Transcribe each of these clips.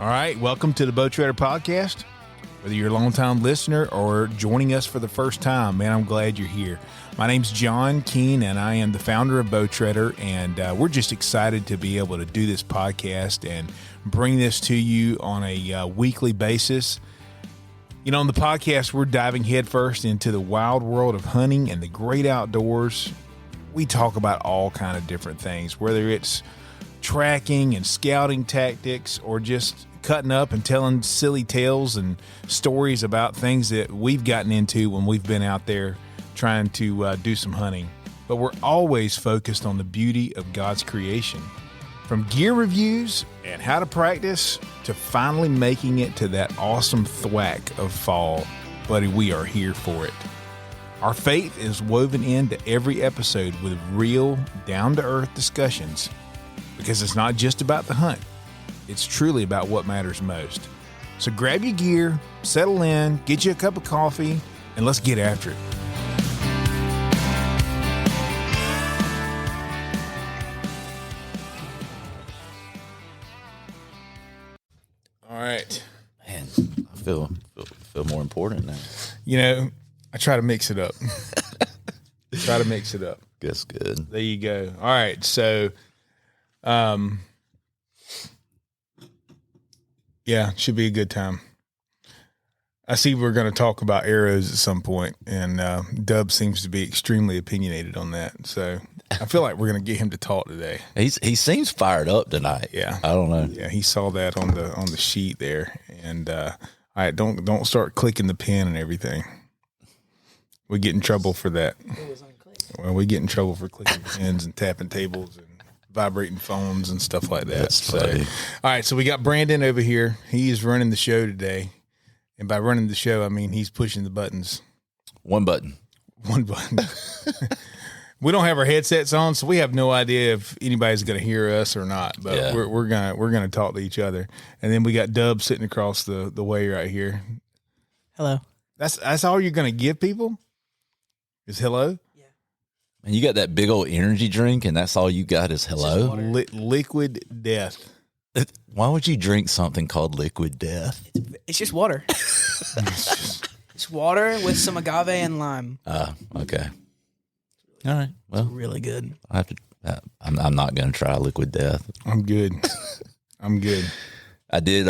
All right, welcome to the Bow Trader Podcast. Whether you're a long-time listener or joining us for the first time, man, I'm glad you're here. My name's John Keene, and I am the founder of Bow Trader, and we're just excited to be able to do this podcast and bring this to you on a weekly basis. You know, on the podcast, we're diving headfirst into the wild world of hunting and the great outdoors. We talk about all kind of different things, whether it's tracking and scouting tactics or just cutting up and telling silly tales and stories about things that we've gotten into when we've been out there trying to do some hunting. But we're always focused on the beauty of God's creation. From gear reviews and how to practice to finally making it to that awesome thwack of fall. Buddy, we are here for it. Our faith is woven into every episode with real, down-to-earth discussions because it's not just about the hunt. It's truly about what matters most. So grab your gear, settle in, get you a cup of coffee, and let's get after it. All right. Man, I feel more important now. You know, I try to mix it up. Guess good. There you go. All right. So, yeah, should be a good time. I see we're going to talk about arrows at some point, and Dub seems to be extremely opinionated on that. So I feel like we're going to get him to talk today. He seems fired up tonight. Yeah, I don't know. Yeah, he saw that on the sheet there, and all right, don't start clicking the pen and everything. We get in trouble for that. Well, we get in trouble for clicking pens and tapping tables and vibrating phones and stuff like that. That's funny. All right, so we got Brandon over here. He is running the show today. And by running the show, I mean he's pushing the buttons. One button. We don't have our headsets on, so we have no idea if anybody's going to hear us or not. But yeah. we're gonna talk to each other. And then we got Dub sitting across the way right here. Hello. That's all you're going to give people? Is hello? Yeah. And you got that big old energy drink, and that's all you got is hello? Liquid death. Why would you drink something called liquid death? It's just water. It's water with some agave and lime. Okay. All right. Well, it's really good. I have to. I'm not going to try liquid death. I'm good. I did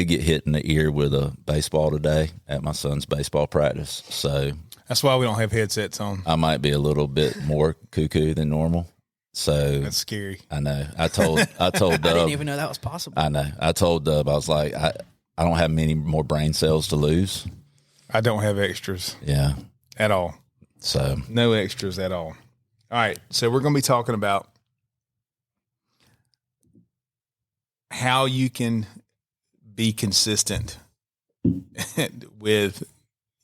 get hit in the ear with a baseball today at my son's baseball practice. So that's why we don't have headsets on. I might be a little bit more cuckoo than normal. So that's scary. I know. I told Dub. I didn't even know that was possible. I know. I told Dub, I was like, I don't have many more brain cells to lose. I don't have extras. Yeah. At all. So no extras at all. All right. So we're going to be talking about how you can be consistent with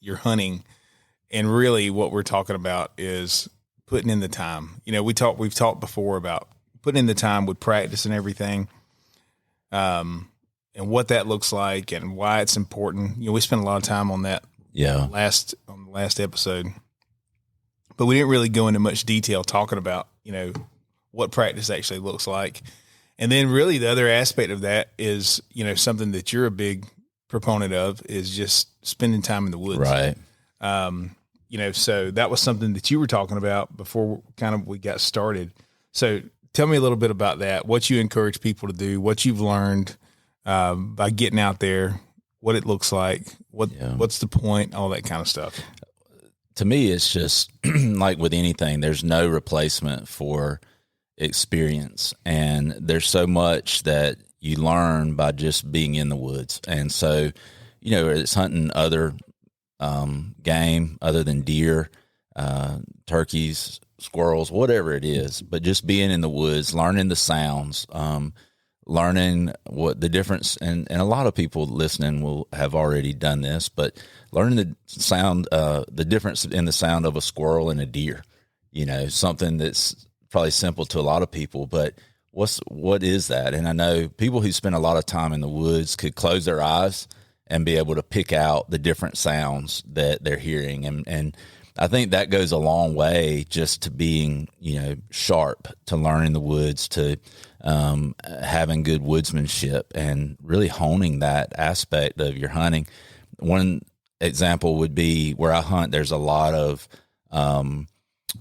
your hunting. And really what we're talking about is putting in the time. You know, we've talked before about putting in the time with practice and everything. And what that looks like and why it's important. You know, we spent a lot of time on that. Yeah. On the last episode. But we didn't really go into much detail talking about, you know, what practice actually looks like. And then really the other aspect of that is, you know, something that you're a big proponent of is just spending time in the woods. Right. You know, so that was something that you were talking about before we got started. So tell me a little bit about that, what you encourage people to do, what you've learned by getting out there, what it looks like, what's the point, all that kind of stuff. To me, it's just like with anything, there's no replacement for experience. And there's so much that you learn by just being in the woods. And so, you know, it's hunting other game other than deer, turkeys, squirrels, whatever it is, but just being in the woods, learning the sounds, learning what the difference, and a lot of people listening will have already done this, but learning the sound, the difference in the sound of a squirrel and a deer, you know, something that's probably simple to a lot of people, but what is that? And I know people who spend a lot of time in the woods could close their eyes and be able to pick out the different sounds that they're hearing. And I think that goes a long way just to being, sharp, to learning the woods, to having good woodsmanship, and really honing that aspect of your hunting. One example would be where I hunt, there's a lot of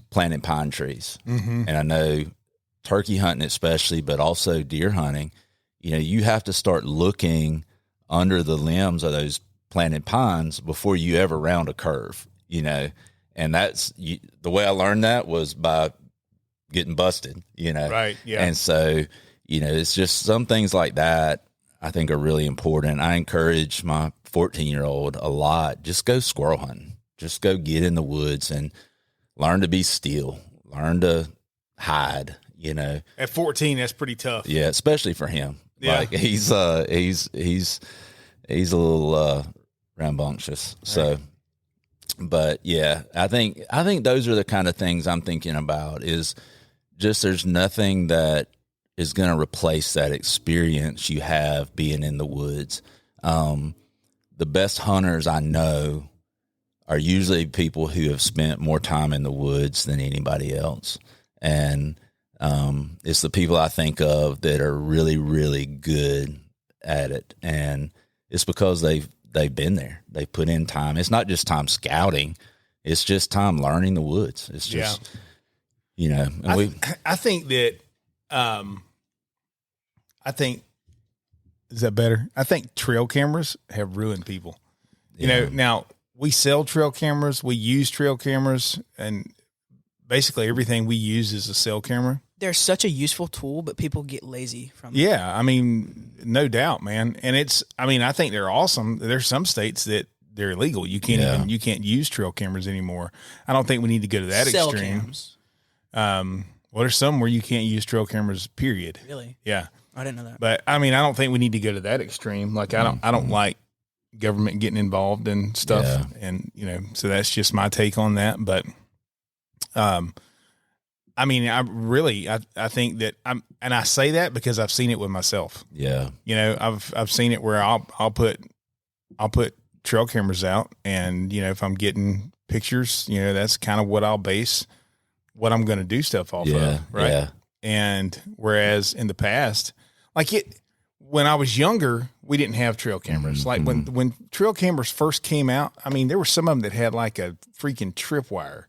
planted pine trees. And I know turkey hunting especially, but also deer hunting, you have to start looking under the limbs of those planted pines before you ever round a curve, and that's the way I learned that was by getting busted, Right. Yeah. And so, it's just some things like that I think are really important. I encourage my 14-year-old a lot, just go squirrel hunting, just go get in the woods and learn to be still, learn to hide, At 14, that's pretty tough. Yeah, especially for him. Yeah. Like he's a little rambunctious. So, but yeah, I think those are the kind of things I'm thinking about, is just there's nothing that is going to replace that experience you have being in the woods. The best hunters I know are usually people who have spent more time in the woods than anybody else. And it's the people I think of that are really, really good at it. And it's because they've been there. They put in time. It's not just time scouting. It's just time learning the woods. It's just, and I think that, is that better? I think trail cameras have ruined people. Now we sell trail cameras, we use trail cameras, and basically everything we use is a cell camera. They're such a useful tool, but people get lazy from them. Yeah, I mean, no doubt, man. And I think they're awesome. There's some states that they're illegal. You can't you can't use trail cameras anymore. I don't think we need to go to that Cell extreme. cams. Well, there's some where you can't use trail cameras, period. Really? Yeah. I didn't know that. But I don't think we need to go to that extreme. Like I don't like government getting involved and stuff. Yeah. And so that's just my take on that. But I think that and I say that because I've seen it with myself. Yeah. I've seen it where I'll put trail cameras out, and if I'm getting pictures, that's kind of what I'll base what I'm going to do stuff off of. Right. Yeah. And whereas in the past, when I was younger, we didn't have trail cameras. Like when trail cameras first came out, there were some of them that had like a freaking tripwire,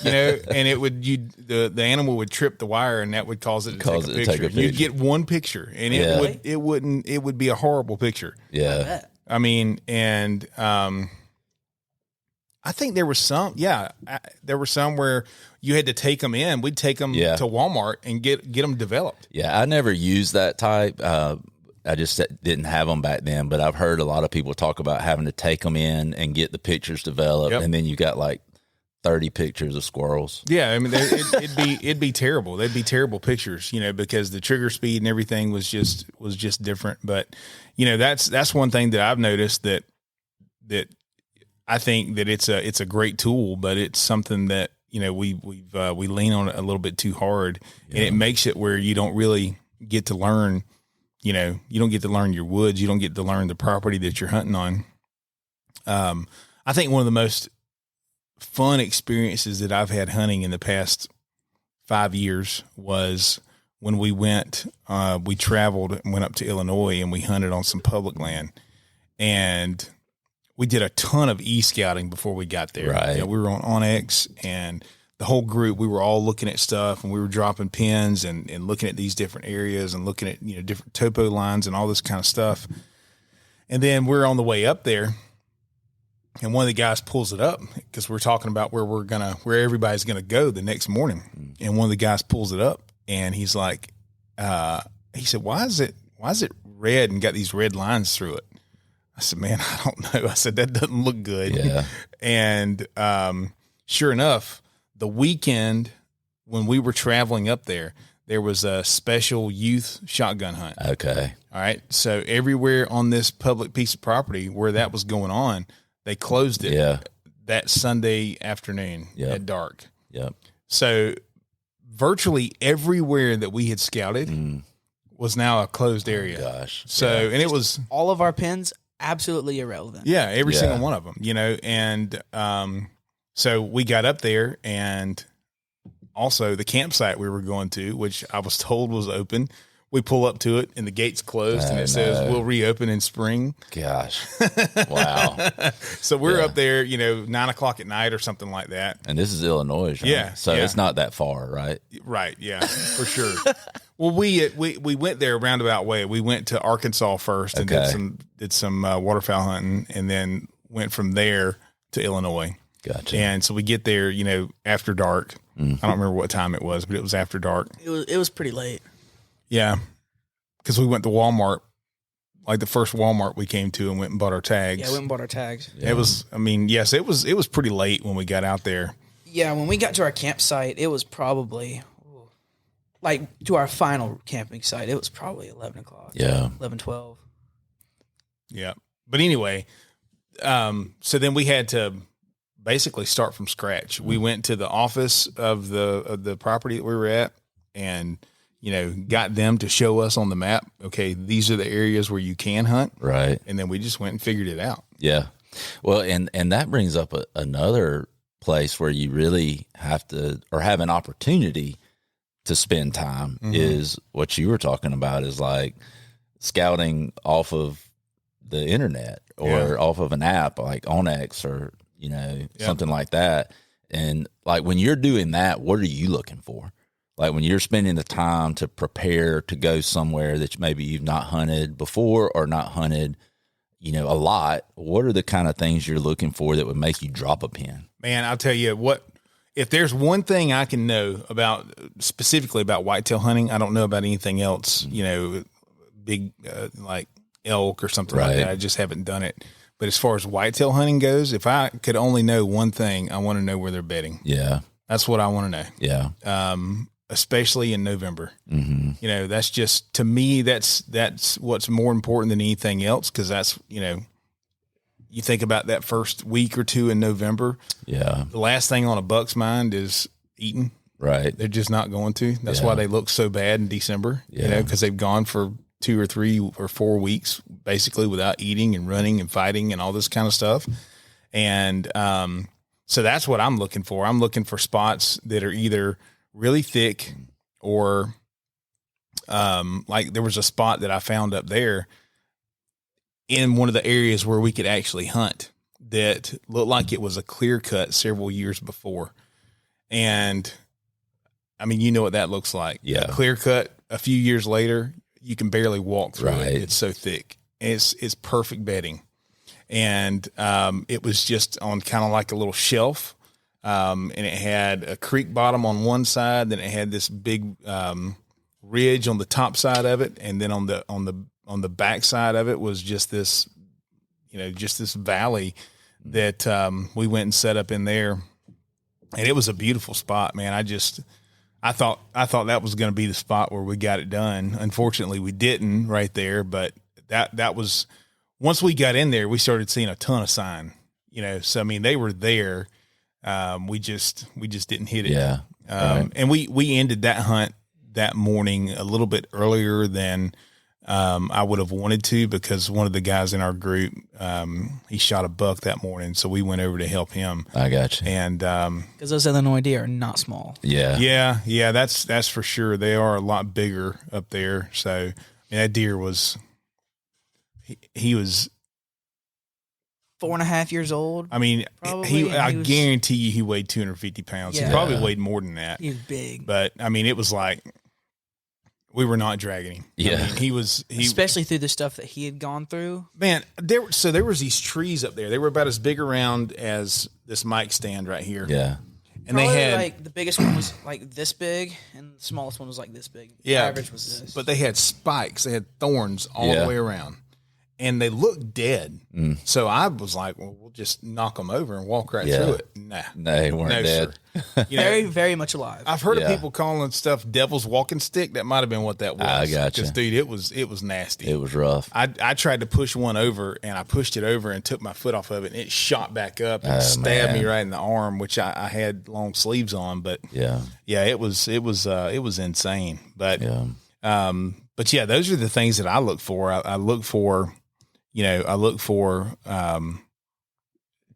and it would, the animal would trip the wire, and that would cause it to take a picture. You'd get one picture, and it would be a horrible picture. Yeah. I think there was some where you had to take them in. We'd take them to Walmart and get them developed. Yeah. I never used that type. I just didn't have them back then, but I've heard a lot of people talk about having to take them in and get the pictures developed. Yep. And then you got like 30 pictures of squirrels. Yeah. It'd be terrible. They'd be terrible pictures, because the trigger speed and everything was just different. But, that's one thing that I've noticed that I think that it's a great tool, but it's something that, we lean on it a little bit too hard, and it makes it where you don't really get to learn, you don't get to learn your woods. You don't get to learn the property that you're hunting on. I think one of the most fun experiences that I've had hunting in the past 5 years was when we traveled and went up to Illinois, and we hunted on some public land, and we did a ton of e-scouting before we got there. Right. We were on Onyx, and the whole group, we were all looking at stuff, and we were dropping pins and looking at these different areas and looking at, different topo lines and all this kind of stuff. And then we're on the way up there, and one of the guys pulls it up because we're talking about where everybody's going to go the next morning. And one of the guys pulls it up, and he's like, he said, why is it red and got these red lines through it? I said, man, I don't know. I said, that doesn't look good. Yeah. And sure enough, the weekend when we were traveling up there was a special youth shotgun hunt. Okay. All right. So everywhere on this public piece of property where that was going on, they closed it that Sunday afternoon at dark. Yep. So virtually everywhere that we had scouted was now a closed area. Oh, gosh. So, and it was all of our pins absolutely irrelevant. Yeah, every single one of them, and So we got up there, and also the campsite we were going to, which I was told was open. We pull up to it, and the gate's closed, and it says we'll reopen in spring. Gosh. Wow. So we're up there, 9:00 at night or something like that. And this is Illinois, right? Yeah. So it's not that far, right? Right. Yeah, for sure. Well, we went there a roundabout way. We went to Arkansas first and did some waterfowl hunting, and then went from there to Illinois. Gotcha. And so we get there, after dark. I don't remember what time it was, but it was after dark. It was pretty late. Yeah, because we went to Walmart, like the first Walmart we came to, and went and bought our tags. Yeah, we went and bought our tags. Yeah. It was, yes, it was pretty late when we got out there. Yeah, when we got to our campsite, it was probably, to our final camping site, it was probably 11 o'clock. Yeah. 11, 12. Yeah. But anyway, so then we had to basically start from scratch. We went to the office of the property that we were at, and got them to show us on the map, okay, these are the areas where you can hunt. Right. And then we just went and figured it out. Yeah. Well, and that brings up another place where you really have to, or have an opportunity to spend time, is what you were talking about, is like scouting off of the internet or off of an app like Onyx or, something like that. And like when you're doing that, what are you looking for? Like when you're spending the time to prepare to go somewhere that maybe you've not hunted before or not hunted, a lot, what are the kind of things you're looking for that would make you drop a pin? Man, I'll tell you what, if there's one thing I can know about, specifically about whitetail hunting, I don't know about anything else, big, like elk or something like that. I just haven't done it. But as far as whitetail hunting goes, if I could only know one thing, I want to know where they're bedding. Yeah. That's what I want to know. Yeah. Especially in November. That's just, to me, that's what's more important than anything else. Cause that's, you think about that first week or two in November. Yeah. The last thing on a buck's mind is eating. Right. They're just not going to. That's why they look so bad in December, cause they've gone for 2 or 3 or 4 weeks basically without eating and running and fighting and all this kind of stuff. And, so that's what I'm looking for. I'm looking for spots that are either really thick or, like there was a spot that I found up there in one of the areas where we could actually hunt that looked like it was a clear cut several years before. And I mean, you know what that looks like. Yeah. A clear cut a few years later, you can barely walk through right. it. It's so thick. It's perfect bedding. And, it was just on kind of like a little shelf. And it had a creek bottom on one side, then it had this big ridge on the top side of it, and then on the back side of it was just this, just this valley that we went and set up in there, and it was a beautiful spot, man. I thought that was going to be the spot where we got it done. Unfortunately, we didn't right there, but that was, once we got in there, we started seeing a ton of sign. So I mean, they were there. We just didn't hit it. Yeah. Right. And we ended that hunt that morning a little bit earlier than, I would have wanted to, because one of the guys in our group, he shot a buck that morning. So we went over to help him. I got you. And, cause those Illinois deer are not small. Yeah. Yeah. That's for sure. They are a lot bigger up there. So I mean, that deer was, he was 4.5 years old. I mean, I guarantee you he weighed 250 pounds. Yeah. He probably weighed more than that. He was big. But I mean, it was like, we were not dragging him. Yeah. I mean, he especially through the stuff that he had gone through. Man, there was these trees up there. They were about as big around as this mic stand right here. Yeah. And Probably they had, like, the biggest one was like this big, and the smallest one was like this big. yeah, The average was this. but they had spikes. They had thorns all the way around, and they looked dead. So I was like, well, we'll just knock them over and walk right through it. Nah, They weren't dead. Very, very much alive. I've heard of people calling stuff devil's walking stick. That might have been what that was. I got you. Dude, it was nasty. It was rough. I tried to push one over, and I pushed it over and took my foot off of it, and it shot back up and stabbed me right in the arm, which I had long sleeves on. But it was insane. But but yeah, those are the things that I look for. I look for,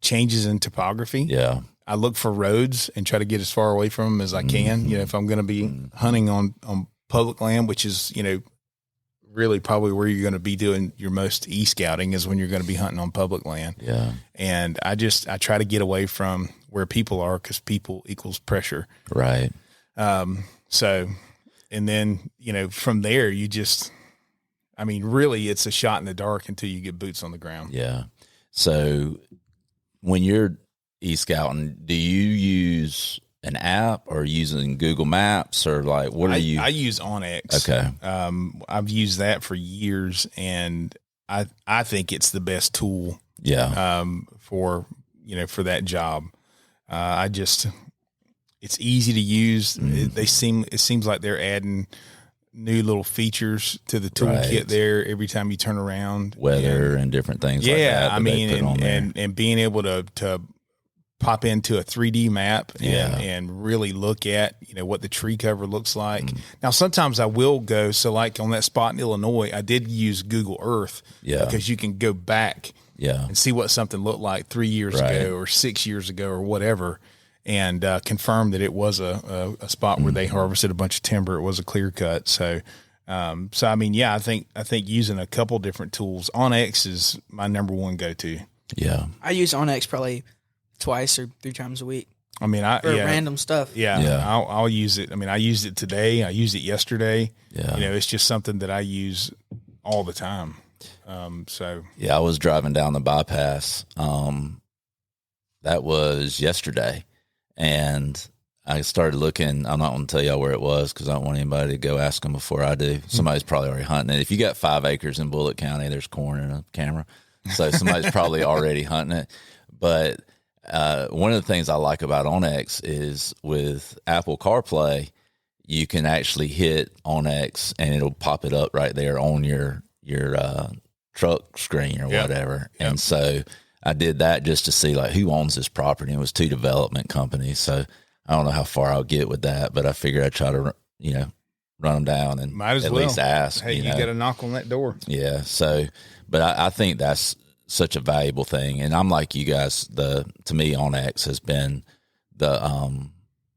changes in topography. Yeah. I look for roads and try to get as far away from them as I can. If I'm going to be hunting on public land, which is, really probably where you're going to be doing your most e-scouting is when you're going to be hunting on public land. Yeah. And I try to get away from where people are because people equals pressure. Right. So, and then, from there really it's a shot in the dark until you get boots on the ground. Yeah. So when you're e-scouting, do you use an app or using Google Maps or like, what are you? I use Onyx. Okay. I've used that for years and I think it's the best tool. Yeah. For that job. It's easy to use. It seems like they're adding new little features to the toolkit there every time you turn around. Weather and different things like that. Yeah, and being able to pop into a 3D map and really look at, what the tree cover looks like. Now, sometimes I will go, so like on that spot in Illinois, I did use Google Earth because you can go back and see what something looked like 3 years ago or 6 years ago or whatever. And confirmed that it was a spot where they harvested a bunch of timber. It was a clear cut. So, I think using a couple different tools, Onyx is my number one go to. Yeah, I use Onyx probably twice or 3 times a week. For random stuff. Yeah. I'll use it. I used it today. I used it yesterday. Yeah, it's just something that I use all the time. I was driving down the bypass. That was yesterday. And I started looking. I'm not going to tell y'all where it was because I don't want anybody to go ask them before I do. Somebody's probably already hunting it. If you got 5 acres in Bullitt County, there's corn and a camera. So somebody's probably already hunting it. But one of the things I like about Onyx is with Apple CarPlay, you can actually hit Onyx and it'll pop it up right there on your truck screen or whatever. Yep. And so I did that just to see like who owns this property. It was 2 development companies. So I don't know how far I'll get with that, but I figured I'd try to, run them down and at least ask. Hey, you got to knock on that door. Yeah. So, but I think that's such a valuable thing. And I'm like you guys, to me, Onyx has been the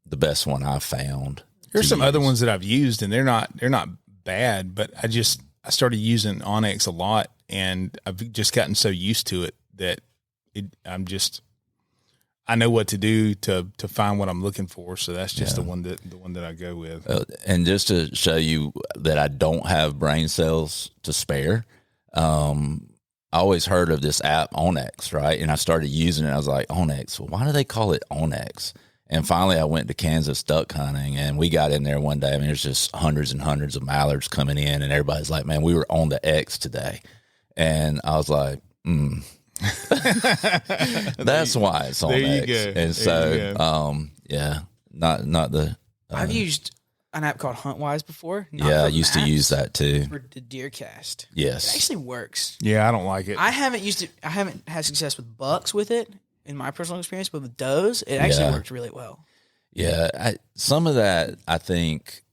best one I've found. There's some other ones that I've used and they're not bad, but I started using Onyx a lot and I've just gotten so used to it that I know what to do to find what I'm looking for. So that's just the one that I go with. And just to show you that I don't have brain cells to spare, I always heard of this app Onyx, right? And I started using it. I was like, Onyx, well, why do they call it Onyx? And finally I went to Kansas duck hunting and we got in there one day. There's just hundreds and hundreds of mallards coming in and everybody's like, man, we were on the X today. And I was like, that's why it's on X. And so, not the. I've used an app called HuntWise before. I used to use that too for the deer cast. Yes, it actually works. Yeah, I don't like it. I haven't used it. I haven't had success with bucks with it in my personal experience, but with does, it actually worked really well. Yeah, some of that I think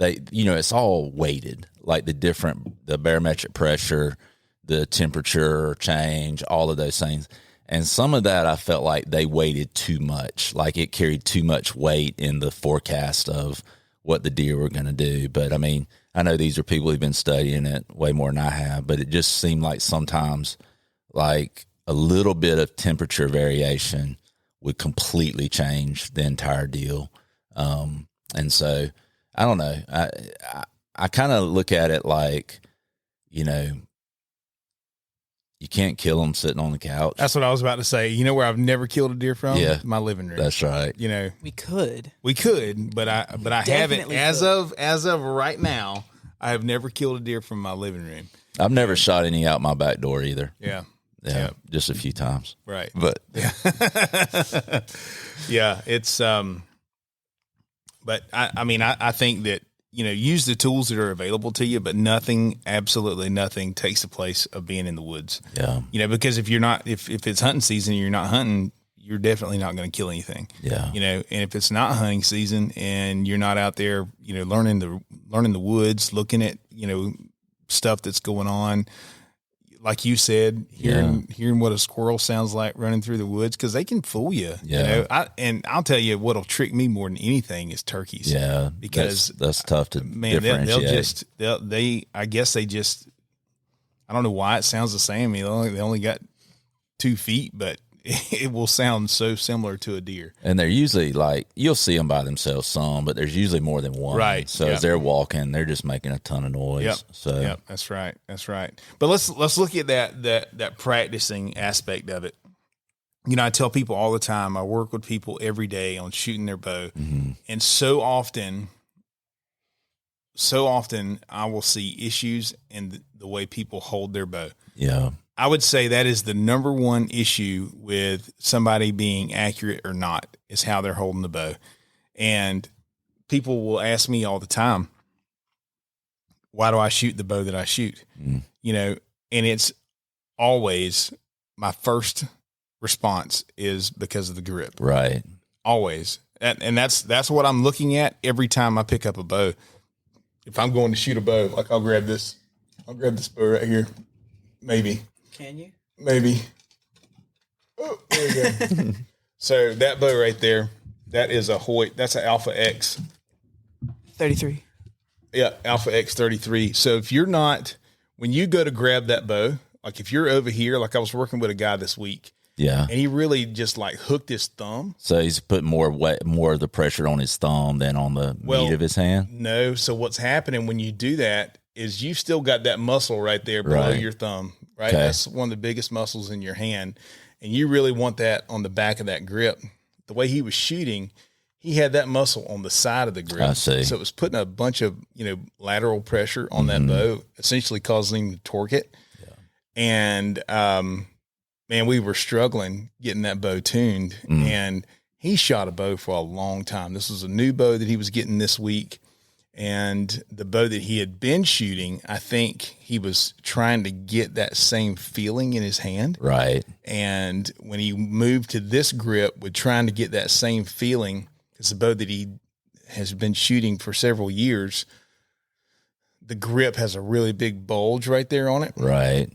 it's all weighted, like the barometric pressure, the temperature change, all of those things. And some of that I felt like they weighted too much, like it carried too much weight in the forecast of what the deer were going to do. But I know these are people who've been studying it way more than I have, but it just seemed like sometimes like a little bit of temperature variation would completely change the entire deal. And so I don't know. I kind of look at it like, you can't kill them sitting on the couch. That's what I was about to say. You know where I've never killed a deer from? Yeah. My living room. That's right. We could, but I haven't as of right now. I have never killed a deer from my living room. I've never shot any out my back door either. Yeah. Just a few times. Right. But yeah, it's but I think that use the tools that are available to you, but absolutely nothing takes the place of being in the woods. Yeah. Because if it's hunting season and you're not hunting, you're definitely not going to kill anything. Yeah. And if it's not hunting season and you're not out there, learning the woods, looking at, stuff that's going on, like you said, hearing what a squirrel sounds like running through the woods, because they can fool you. Yeah. And I'll tell you what'll trick me more than anything is turkeys. Yeah, because that's tough to differentiate. I guess they just, I don't know why it sounds the same. They only got 2 feet, but it will sound so similar to a deer. And they're usually like, you'll see them by themselves some, but there's usually more than one. Right. So as they're walking, they're just making a ton of noise. Yep. So Yep. That's right. But let's look at that practicing aspect of it. I tell people all the time, I work with people every day on shooting their bow. Mm-hmm. And so often I will see issues in the way people hold their bow. Yeah. I would say that is the number one issue with somebody being accurate or not, is how they're holding the bow. And people will ask me all the time, why do I shoot the bow that I shoot? Mm. And it's always my first response is because of the grip. Right. Always. And that's what I'm looking at every time I pick up a bow. If I'm going to shoot a bow, like I'll grab this bow right here. Maybe. Can you? Maybe. Oh, there we go. So that bow right there, that is a Hoyt. That's an Alpha X 33. Yeah, Alpha X 33. So if you're not, when you go to grab that bow, like if you're over here, like I was working with a guy this week, Yeah. and he really just like hooked his thumb. So he's put more of the pressure on his thumb than on the meat of his hand? No. So what's happening when you do that is you've still got that muscle right there below your thumb, right? Okay. That's one of the biggest muscles in your hand. And you really want that on the back of that grip. The way he was shooting, he had that muscle on the side of the grip. I see. So it was putting a bunch of, lateral pressure on that bow, essentially causing him to torque it. Yeah. And, man, we were struggling getting that bow tuned, and he shot a bow for a long time. This was a new bow that he was getting this week, and the bow that he had been shooting, I think he was trying to get that same feeling in his hand. Right. And when he moved to this grip with trying to get that same feeling, it's a bow that he has been shooting for several years, the grip has a really big bulge right there on it. Right.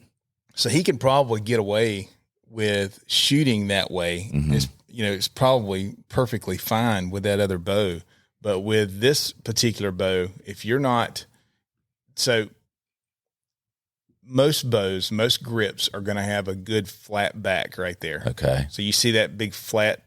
So he can probably get away with shooting that way. It's probably perfectly fine with that other bow. But with this particular bow, if you're not, so most bows, most grips are going to have a good flat back right there. Okay. So you see that big flat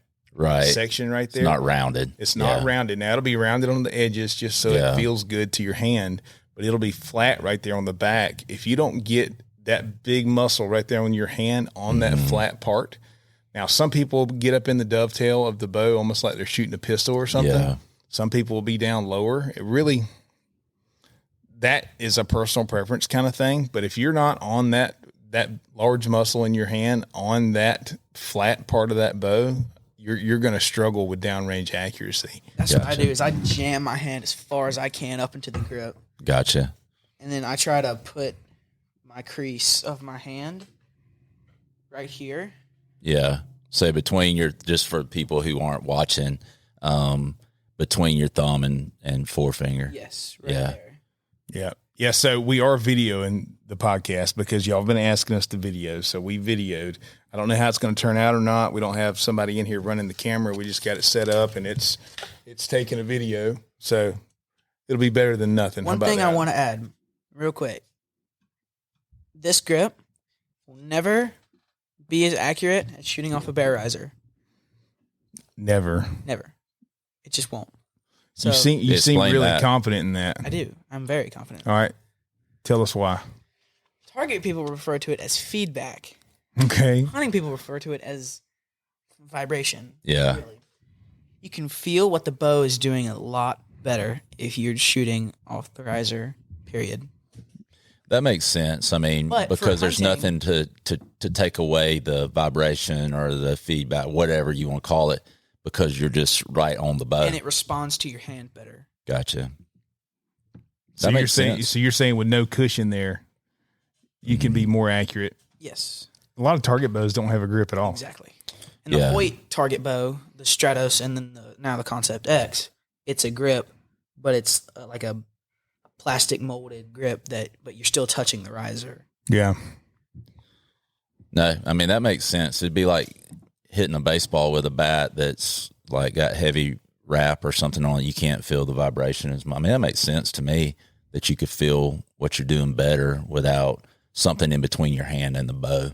section right there? It's not rounded. It's not rounded. Now it'll be rounded on the edges just so it feels good to your hand, but it'll be flat right there on the back. If you don't get that big muscle right there on your hand on that flat part. Now, some people get up in the dovetail of the bow almost like they're shooting a pistol or something. Yeah. Some people will be down lower. That is a personal preference kind of thing. But if you're not on that large muscle in your hand on that flat part of that bow, you're going to struggle with downrange accuracy. That's what I do is I jam my hand as far as I can up into the grip. Gotcha. And then I try to put my crease of my hand right here. Yeah. So between just for people who aren't watching, between your thumb and forefinger. Yes. Right there. Yeah. Yeah. So we are videoing the podcast because y'all have been asking us to video. So we videoed. I don't know how it's going to turn out or not. We don't have somebody in here running the camera. We just got it set up and it's taking a video. So it'll be better than nothing. One thing I want to add real quick. This grip will never be as accurate as shooting off a bear riser. Never. It just won't. So you seem really confident in that. I do. I'm very confident. All right. Tell us why. Target people refer to it as feedback. Okay. Hunting people refer to it as vibration. Yeah. Really. You can feel what the bow is doing a lot better if you're shooting off the riser, period. That makes sense. I mean, because there's nothing to take away the vibration or the feedback, whatever you want to call it, because you're just right on the bow. And it responds to your hand better. Gotcha. So you're saying with no cushion there, you can be more accurate. Yes. A lot of target bows don't have a grip at all. Exactly. And the Hoyt target bow, the Stratos, and then now the Concept X, it's a grip, but it's like a plastic molded grip but you're still touching the riser. Yeah. No, I mean, that makes sense. It'd be like hitting a baseball with a bat that's like got heavy wrap or something on it. You can't feel the vibration as much. I mean, that makes sense to me that you could feel what you're doing better without something in between your hand and the bow.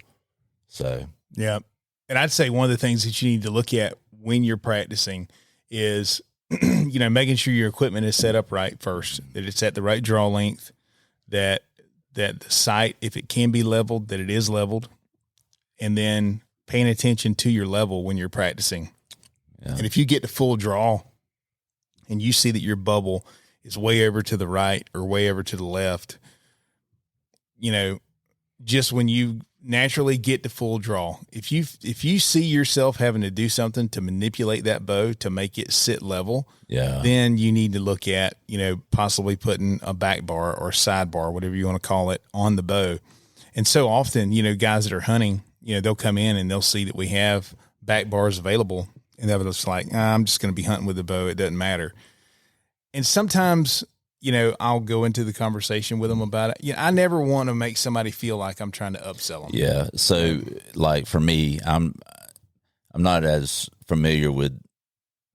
So, yeah. And I'd say one of the things that you need to look at when you're practicing is, making sure your equipment is set up right first, that it's at the right draw length, that the sight, if it can be leveled, that it is leveled, and then paying attention to your level when you're practicing. Yeah. And if you get to full draw and you see that your bubble is way over to the right or way over to the left, just when you naturally get to full draw, if you see yourself having to do something to manipulate that bow to make it sit level, then you need to look at, possibly putting a back bar or side bar, whatever you want to call it, on the bow. And so often, guys that are hunting, they'll come in and they'll see that we have back bars available, and they're just like, I'm just going to be hunting with the bow. It doesn't matter. And sometimes, I'll go into the conversation with them about it. I never want to make somebody feel like I'm trying to upsell them. Yeah. So like for me, I'm not as familiar with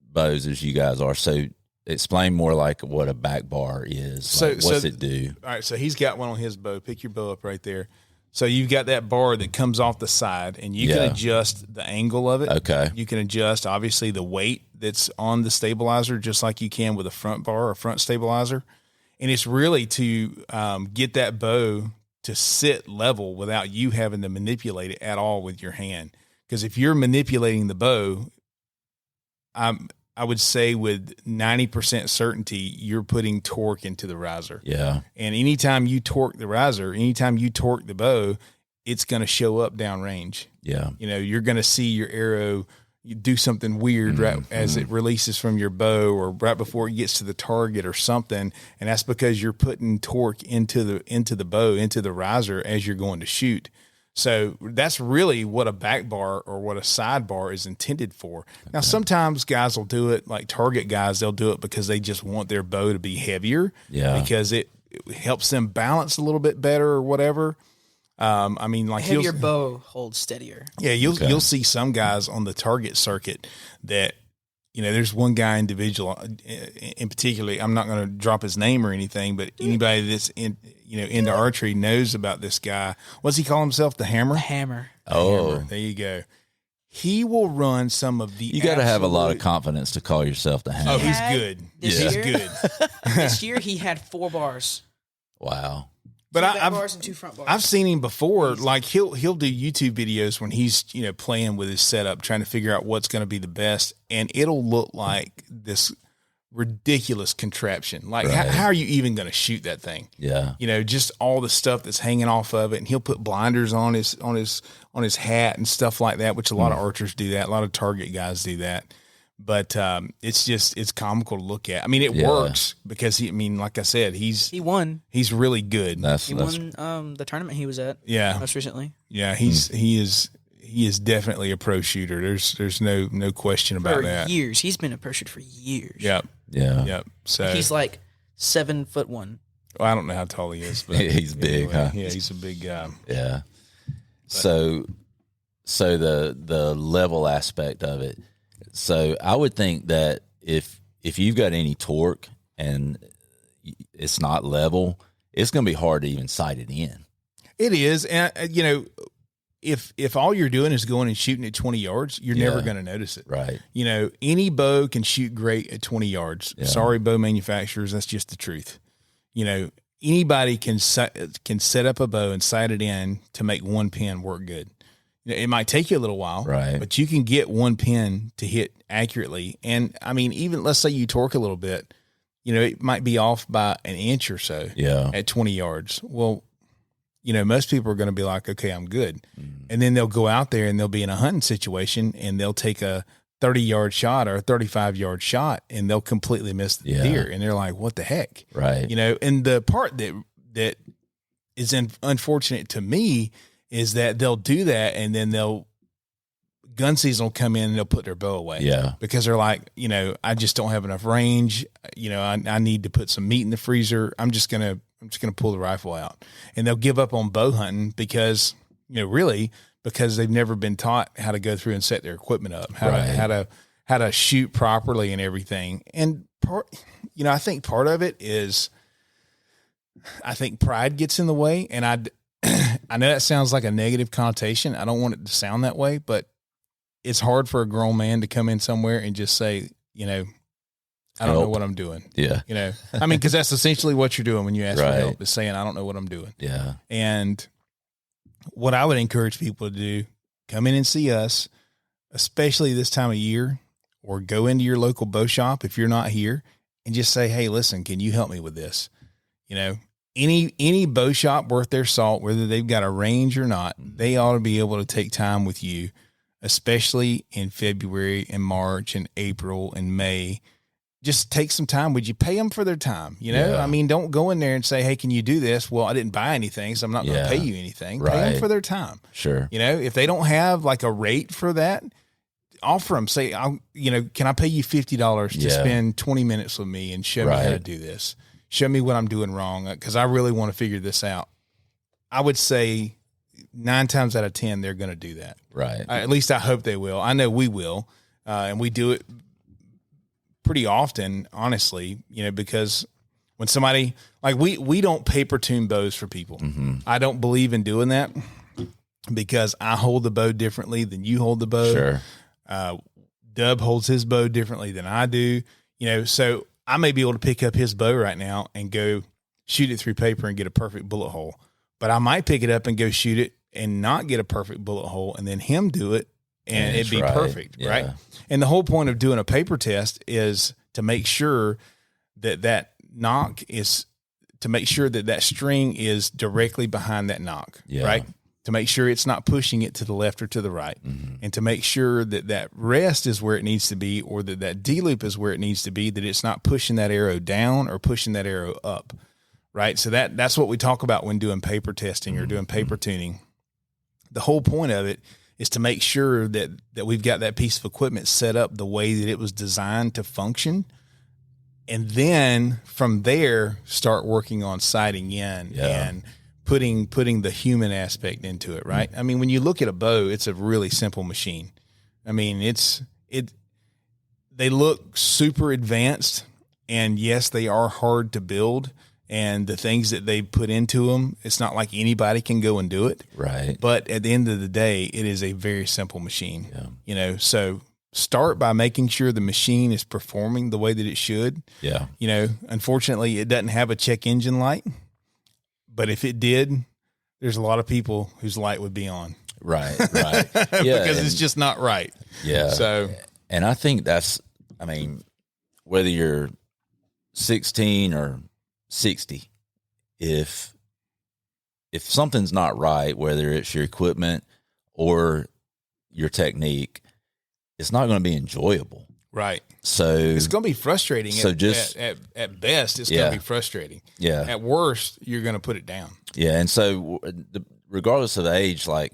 bows as you guys are. So explain more like what a back bar is. So what's it do? All right. So he's got one on his bow. Pick your bow up right there. So you've got that bar that comes off the side, and you can adjust the angle of it. Okay. You can adjust, obviously, the weight that's on the stabilizer, just like you can with a front bar or front stabilizer. And it's really to get that bow to sit level without you having to manipulate it at all with your hand. Because if you're manipulating the bow, I would say with 90% certainty, you're putting torque into the riser. Yeah. And anytime you torque the riser, anytime you torque the bow, it's going to show up downrange. Yeah. You're going to see your arrow, you do something weird right as it releases from your bow or right before it gets to the target or something. And that's because you're putting torque into the bow, into the riser as you're going to shoot. So that's really what a back bar or what a side bar is intended for. Okay. Now, sometimes guys will do it, like target guys, they'll do it because they just want their bow to be heavier. Yeah. Because it helps them balance a little bit better or whatever. Like heavier bow holds steadier. Yeah, you'll see some guys on the target circuit that, there's one guy individual in particular. I'm not going to drop his name or anything, but anybody that's into archery knows about this guy. What's he call himself? The Hammer? The Hammer. Oh, Hammer. There you go. He will run some of the. You got to have a lot of confidence to call yourself the Hammer. Oh, he's good. He's good. This year he had 4 bars. Wow. But I've bars and 2 front bars. I've seen him before. Like he'll do YouTube videos when he's playing with his setup, trying to figure out what's going to be the best, and it'll look like this ridiculous contraption. Like how are you even going to shoot that thing? Yeah, just all the stuff that's hanging off of it, and he'll put blinders on his hat and stuff like that, which a lot of archers do that. A lot of target guys do that. But it's comical to look at. I mean, it works because like I said, he won. He's really good. He won the tournament he was at. Yeah, most recently. Yeah, he is definitely a pro shooter. There's no question about that. For years, he's been a pro shooter for years. Yep. Yeah. Yep. So he's like 7'1". Well, I don't know how tall he is, but he's big. Huh? Yeah, he's a big guy. Yeah. But. So the level aspect of it. So I would think that if you've got any torque and it's not level, it's going to be hard to even sight it in. It is. And, if all you're doing is going and shooting at 20 yards, you're never going to notice it. Right. Any bow can shoot great at 20 yards. Yeah. Sorry, bow manufacturers. That's just the truth. Anybody can set up a bow and sight it in to make one pin work good. It might take you a little while, right? But you can get one pin to hit accurately. And I mean, even let's say you torque a little bit, it might be off by an inch or so at 20 yards. Well, most people are going to be like, okay, I'm good. And then they'll go out there and they'll be in a hunting situation and they'll take a 30-yard shot or a 35-yard shot and they'll completely miss the deer. And they're like, what the heck? Right. And the part that is unfortunate to me is that they'll do that and then gun season will come in and they'll put their bow away. Yeah. Because they're like, I just don't have enough range. I need to put some meat in the freezer. I'm just going to pull the rifle out. And they'll give up on bow hunting because because they've never been taught how to go through and set their equipment up, how to shoot properly and everything. And I think part of it is, I think pride gets in the way. And I know that sounds like a negative connotation. I don't want it to sound that way, but it's hard for a grown man to come in somewhere and just say, I don't know what I'm doing. Yeah. I mean, because that's essentially what you're doing when you ask for help, is saying, I don't know what I'm doing. Yeah. And what I would encourage people to do, come in and see us, especially this time of year, or go into your local bow shop if you're not here, and just say, hey, listen, can you help me with this? Any bow shop worth their salt, whether they've got a range or not, they ought to be able to take time with you, especially in February and March and April and May. Just take some time. Would you pay them for their time? I mean, don't go in there and say, hey, can you do this? Well, I didn't buy anything, so I'm not going to pay you anything. Right. Pay them for their time. Sure. If they don't have like a rate for that, offer them. Say, can I pay you $50 to spend 20 minutes with me and show me how to do this? Show me what I'm doing wrong, because I really want to figure this out. I would say 9 times out of 10, they're going to do that. Right. At least I hope they will. I know we will. And we do it pretty often, honestly, because when somebody, like we don't paper tune bows for people. Mm-hmm. I don't believe in doing that, because I hold the bow differently than you hold the bow. Sure. Dub holds his bow differently than I do, so I may be able to pick up his bow right now and go shoot it through paper and get a perfect bullet hole, but I might pick it up and go shoot it and not get a perfect bullet hole, and then him do it and it'd be perfect. Yeah. Right. And the whole point of doing a paper test is to make sure that knock is, to make sure that string is directly behind that knock. Yeah. Right. To make sure it's not pushing it to the left or to the right, and to make sure that rest is where it needs to be, or that D-loop is where it needs to be, that it's not pushing that arrow down or pushing that arrow up, right? So that's what we talk about when doing paper testing or doing paper tuning. The whole point of it is to make sure that we've got that piece of equipment set up the way that it was designed to function, and then from there start working on sighting in and putting the human aspect into it, right? I mean, when you look at a bow, it's a really simple machine. I mean, they look super advanced, and yes, they are hard to build, and the things that they put into them, it's not like anybody can go and do it. Right. But at the end of the day, it is a very simple machine. Yeah. So start by making sure the machine is performing the way that it should. Yeah. Unfortunately, it doesn't have a check engine light. But if it did, there's a lot of people whose light would be on. Right. Yeah. Because it's just not right. Yeah. So, and I think whether you're 16 or 60, if something's not right, whether it's your equipment or your technique, it's not going to be enjoyable. Right. So it's going to be frustrating. So at best, it's going to be frustrating. Yeah. At worst, you're going to put it down. Yeah. And so regardless of the age, like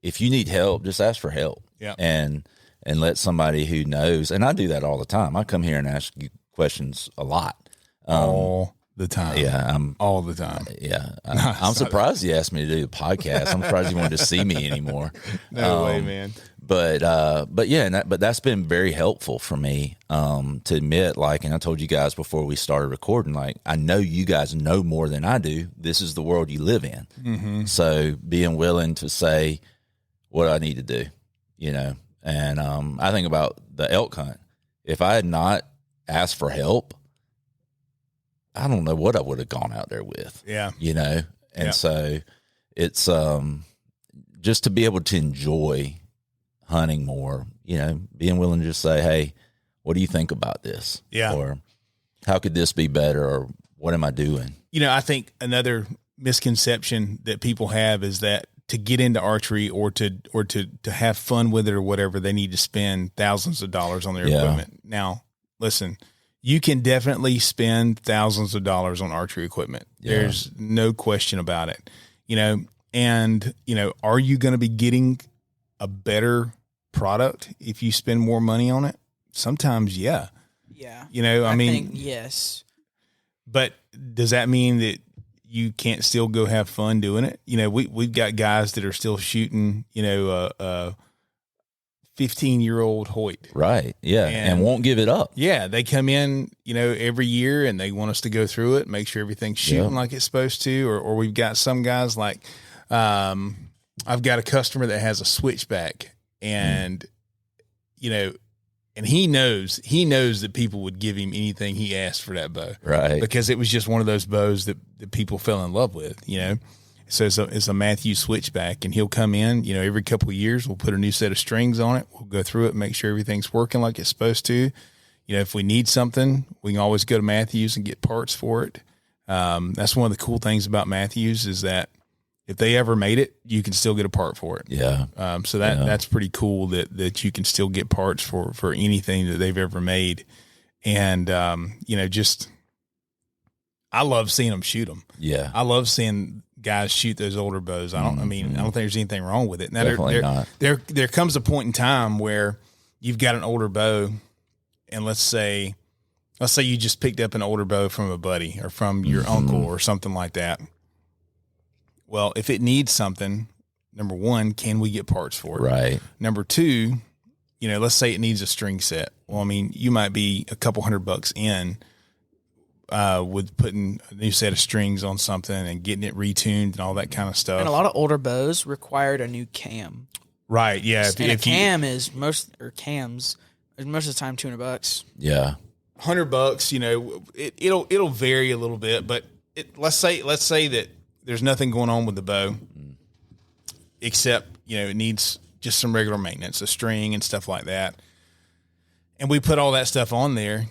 if you need help, just ask for help. Yeah. And let somebody who knows. And I do that all the time. I come here and ask you questions a lot. All the time. Yeah. All the time. Yeah. I'm surprised you asked me to do the podcast. I'm surprised you wanted to see me anymore. No way, man. But yeah, but that's been very helpful for me, to admit, like, and I told you guys before we started recording, like, I know you guys know more than I do. This is the world you live in. Mm-hmm. So being willing to say what I need to do, and, I think about the elk hunt. If I had not asked for help, I don't know what I would have gone out there with. Yeah. And so it's, just to be able to enjoy hunting more, being willing to just say, hey, what do you think about this? Yeah. Or how could this be better? Or what am I doing? I think another misconception that people have is that to get into archery or to have fun with it or whatever, they need to spend thousands of dollars on their equipment. Now, listen, you can definitely spend thousands of dollars on archery equipment. Yeah. There's no question about it, and, are you going to be getting a better product if you spend more money on it? Sometimes, yeah. Yeah. I mean, think yes. But does that mean that you can't still go have fun doing it. You know, we've got guys that are still shooting, 15-year-old Hoyt. Right. Yeah. And won't give it up. Yeah. They come in, every year and they want us to go through it, make sure everything's shooting like it's supposed to. Or we've got some guys like, I've got a customer that has a switchback and, and he knows that people would give him anything he asked for that bow. Right. Because it was just one of those bows that people fell in love with, So it's a Matthews switchback, and he'll come in, every couple of years, we'll put a new set of strings on it. We'll go through it, make sure everything's working like it's supposed to. If we need something, we can always go to Matthews and get parts for it. That's one of the cool things about Matthews is that if they ever made it, you can still get a part for it. Yeah. So that's pretty cool that you can still get parts for anything that they've ever made. And, I love seeing them shoot them. Yeah. I love seeing guys shoot those older bows. I don't think there's anything wrong with it. Now, Definitely not. There comes a point in time where you've got an older bow, and let's say you just picked up an older bow from a buddy or from your uncle or something like that. Well, if it needs something, number one, can we get parts for it? Right. Number two, let's say it needs a string set. Well, you might be a couple $100 in with putting a new set of strings on something and getting it retuned and all that kind of stuff. And a lot of older bows required a new cam. Right. Yeah. Cam is most of the time $200. Yeah. $100, it'll vary a little bit, but let's say that there's nothing going on with the bow except, it needs just some regular maintenance, a string and stuff like that. And we put all that stuff on there,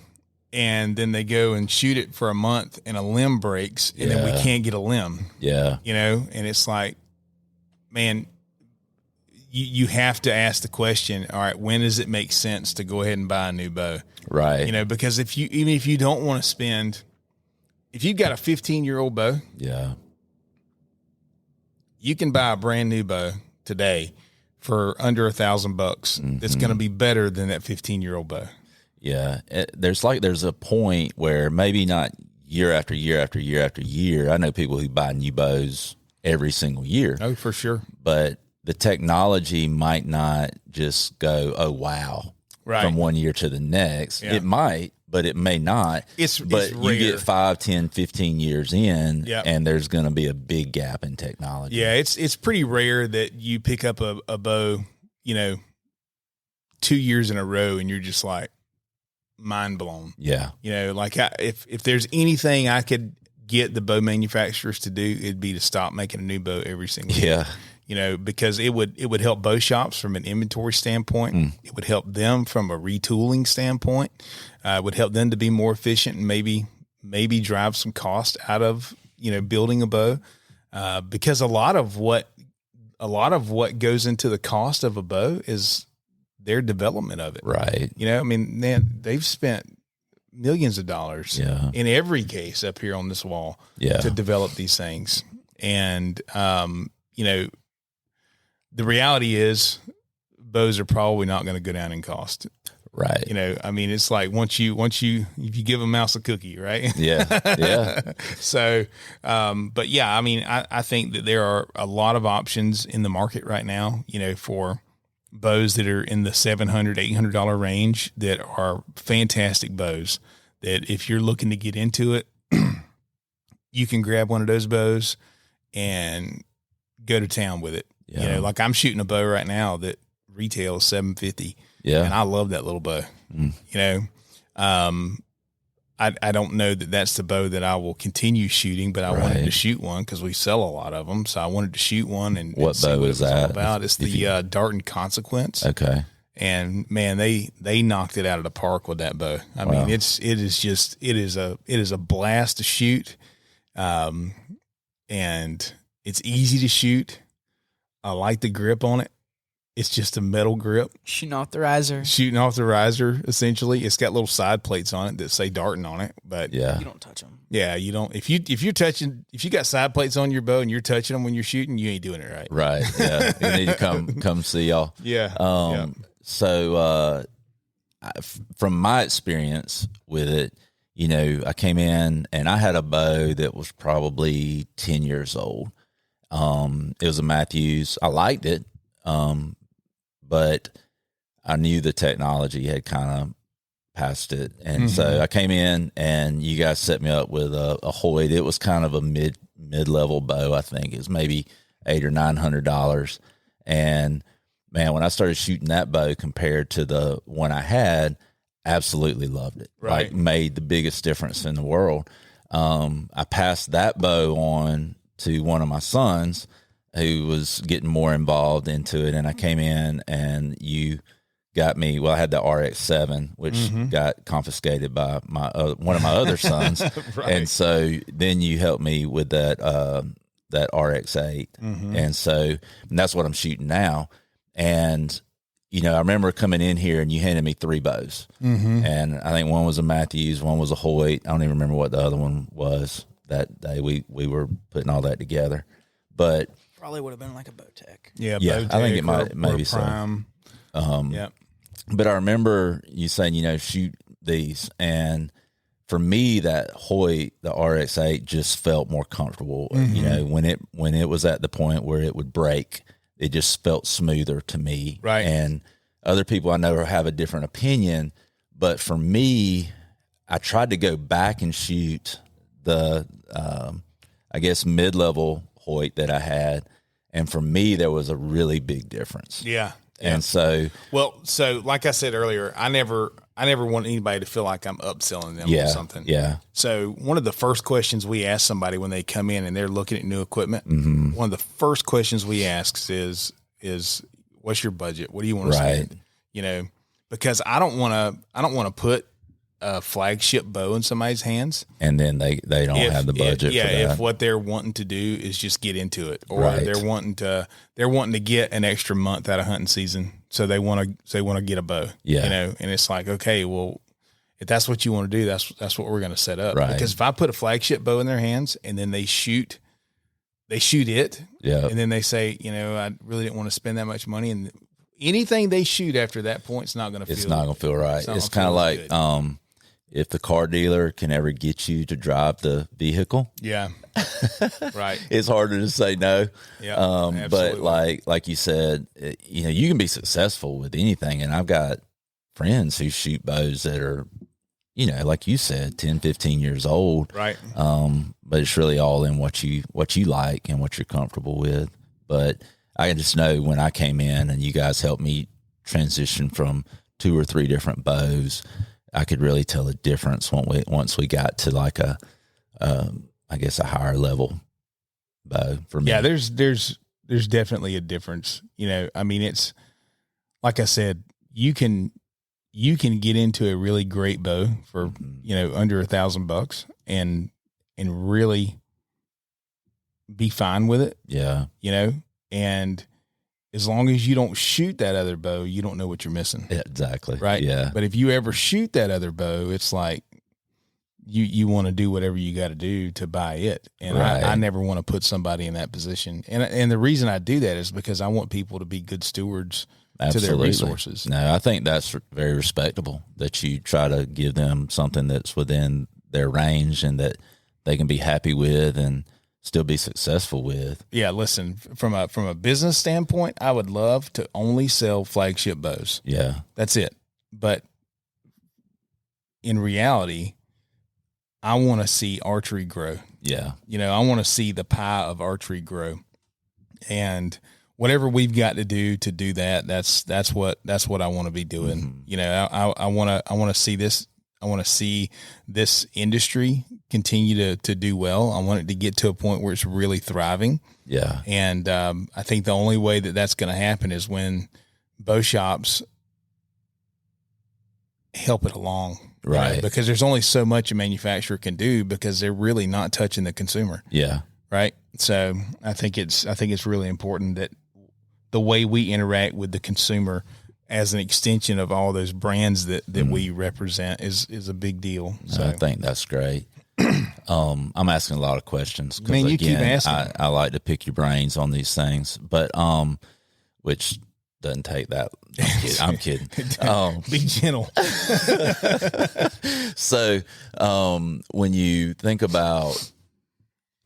and then they go and shoot it for a month and a limb breaks, and then we can't get a limb. Yeah. And it's like, man, you have to ask the question, all right, when does it make sense to go ahead and buy a new bow? Right. Because if you don't want to spend, if you've got a 15-year-old bow, you can buy a brand new bow today for under $1,000. That's going to be better than that 15-year-old bow. Yeah. There's a point where maybe not year after year after year after year. I know people who buy new bows every single year. Oh, for sure. But the technology might not just go, oh, wow, from one year to the next. Yeah. It might, but it may not. It's rare. You get 5, 10, 15 years in, and there's going to be a big gap in technology. Yeah, it's pretty rare that you pick up a bow, 2 years in a row, and you're just like mind blown. Yeah. If there's anything I could get the bow manufacturers to do, it'd be to stop making a new bow every single year. Because it would help bow shops from an inventory standpoint. It would help them from a retooling standpoint. It would help them to be more efficient and maybe drive some cost out of, building a bow. Because a lot of what goes into the cost of a bow is their development of it. Right. They've spent millions of dollars in every case up here on this wall to develop these things. And, the reality is bows are probably not going to go down in cost. Right. It's like if you give a mouse a cookie, right? Yeah. Yeah. So, but yeah, I think that there are a lot of options in the market right now, for bows that are in the $700, $800 range that are fantastic bows that if you're looking to get into it, you can grab one of those bows and go to town with it. Yeah. Like I'm shooting a bow right now that retails $750. Yeah. And I love that little bow. I don't know that that's the bow that I will continue shooting, but I wanted to shoot one because we sell a lot of them. So I wanted to shoot one and what bow is that? About. It's the Dart and Consequence. Okay. And man, they knocked it out of the park with that bow. I mean, it is a blast to shoot. And it's easy to shoot. I like the grip on it. It's just a metal grip. Shooting off the riser, essentially. It's got little side plates on it that say darting on it, but you don't touch them. Yeah, you don't. If you got side plates on your bow and you're touching them when you're shooting, you ain't doing it right. Right. Yeah. You need to come see y'all. Yeah. So, from my experience with it, I came in and I had a bow that was probably 10 years old. It was a Matthews. I liked it. But I knew the technology had kind of past it. And so I came in and you guys set me up with a Hoyt. It was kind of a mid-level bow. I think it was maybe $800 or $900. And man, when I started shooting that bow compared to the one I had, absolutely loved it. Right. Like made the biggest difference in the world. I passed that bow on to one of my sons who was getting more involved into it. And I came in and you got me, well, I had the RX-7, which got confiscated by my one of my other sons. Right. And so then you helped me with that RX-8. And that's what I'm shooting now. And, I remember coming in here and you handed me 3 bows. And I think one was a Matthews, one was a Hoyt. I don't even remember what the other one was that day. We were putting all that together. But probably would have been like a Bowtech. Yeah, I think it might maybe so. Prime. Yeah. But I remember you saying, shoot these. And for me, that Hoyt, the RX-8, just felt more comfortable. When it was at the point where it would break, it just felt smoother to me. Right. And other people I know have a different opinion. But for me, I tried to go back and shoot the, I guess, mid-level Hoyt that I had. And for me, there was a really big difference. Yeah. And so like I said earlier, I never want anybody to feel like I'm upselling them or something. Yeah. So one of the first questions we ask somebody when they come in and they're looking at new equipment, one of the first questions we ask is what's your budget? What do you want to spend? Because I don't want to put a flagship bow in somebody's hands, and then they don't have the budget. For that. If what they're wanting to do is just get into it, or they're wanting to get an extra month out of hunting season, so they want to get a bow. And it's like, okay, well, if that's what you want to do, that's what we're going to set up. Right. Because if I put a flagship bow in their hands and then they shoot it, and then they say, I really didn't want to spend that much money, and anything they shoot after that point is not going to feel. It's not going to feel right. It's kind of like good. If the car dealer can ever get you to drive the vehicle, right, it's harder to say no. Yeah, but like you said, you can be successful with anything. And I've got friends who shoot bows that are, like you said, 10, 15 years old. Right. But it's really all in what you like and what you're comfortable with. But I just know when I came in and you guys helped me transition from 2 or 3 different bows, I could really tell the difference once we got to like a higher level bow for me. Yeah, there's definitely a difference. It's like I said, you can get into a really great bow for under $1,000 and really be fine with it. Yeah, and as long as you don't shoot that other bow, you don't know what you're missing. Yeah, exactly. Right. Yeah. But if you ever shoot that other bow, it's like you want to do whatever you got to do to buy it. And I never want to put somebody in that position. And the reason I do that is because I want people to be good stewards to their resources. No, I think that's very respectable that you try to give them something that's within their range and that they can be happy with and still be successful with. Yeah, listen, from a business standpoint, I would love to only sell flagship bows. Yeah. That's it. But in reality, I want to see archery grow. Yeah. I want to see the pie of archery grow. And whatever we've got to do that, that's what I want to be doing. I want to see this. I want to see this industry continue to do well. I want it to get to a point where it's really thriving. Yeah. And I think the only way that that's going to happen is when bow shops help it along. Right. Because there's only so much a manufacturer can do because they're really not touching the consumer. Yeah. Right. So I think it's really important that the way we interact with the consumer as an extension of all those brands that we represent is a big deal. So I think that's great. I'm asking a lot of questions. Man, you keep asking. I like to pick your brains on these things, but which doesn't take that. I'm kidding. Be gentle. So when you think about,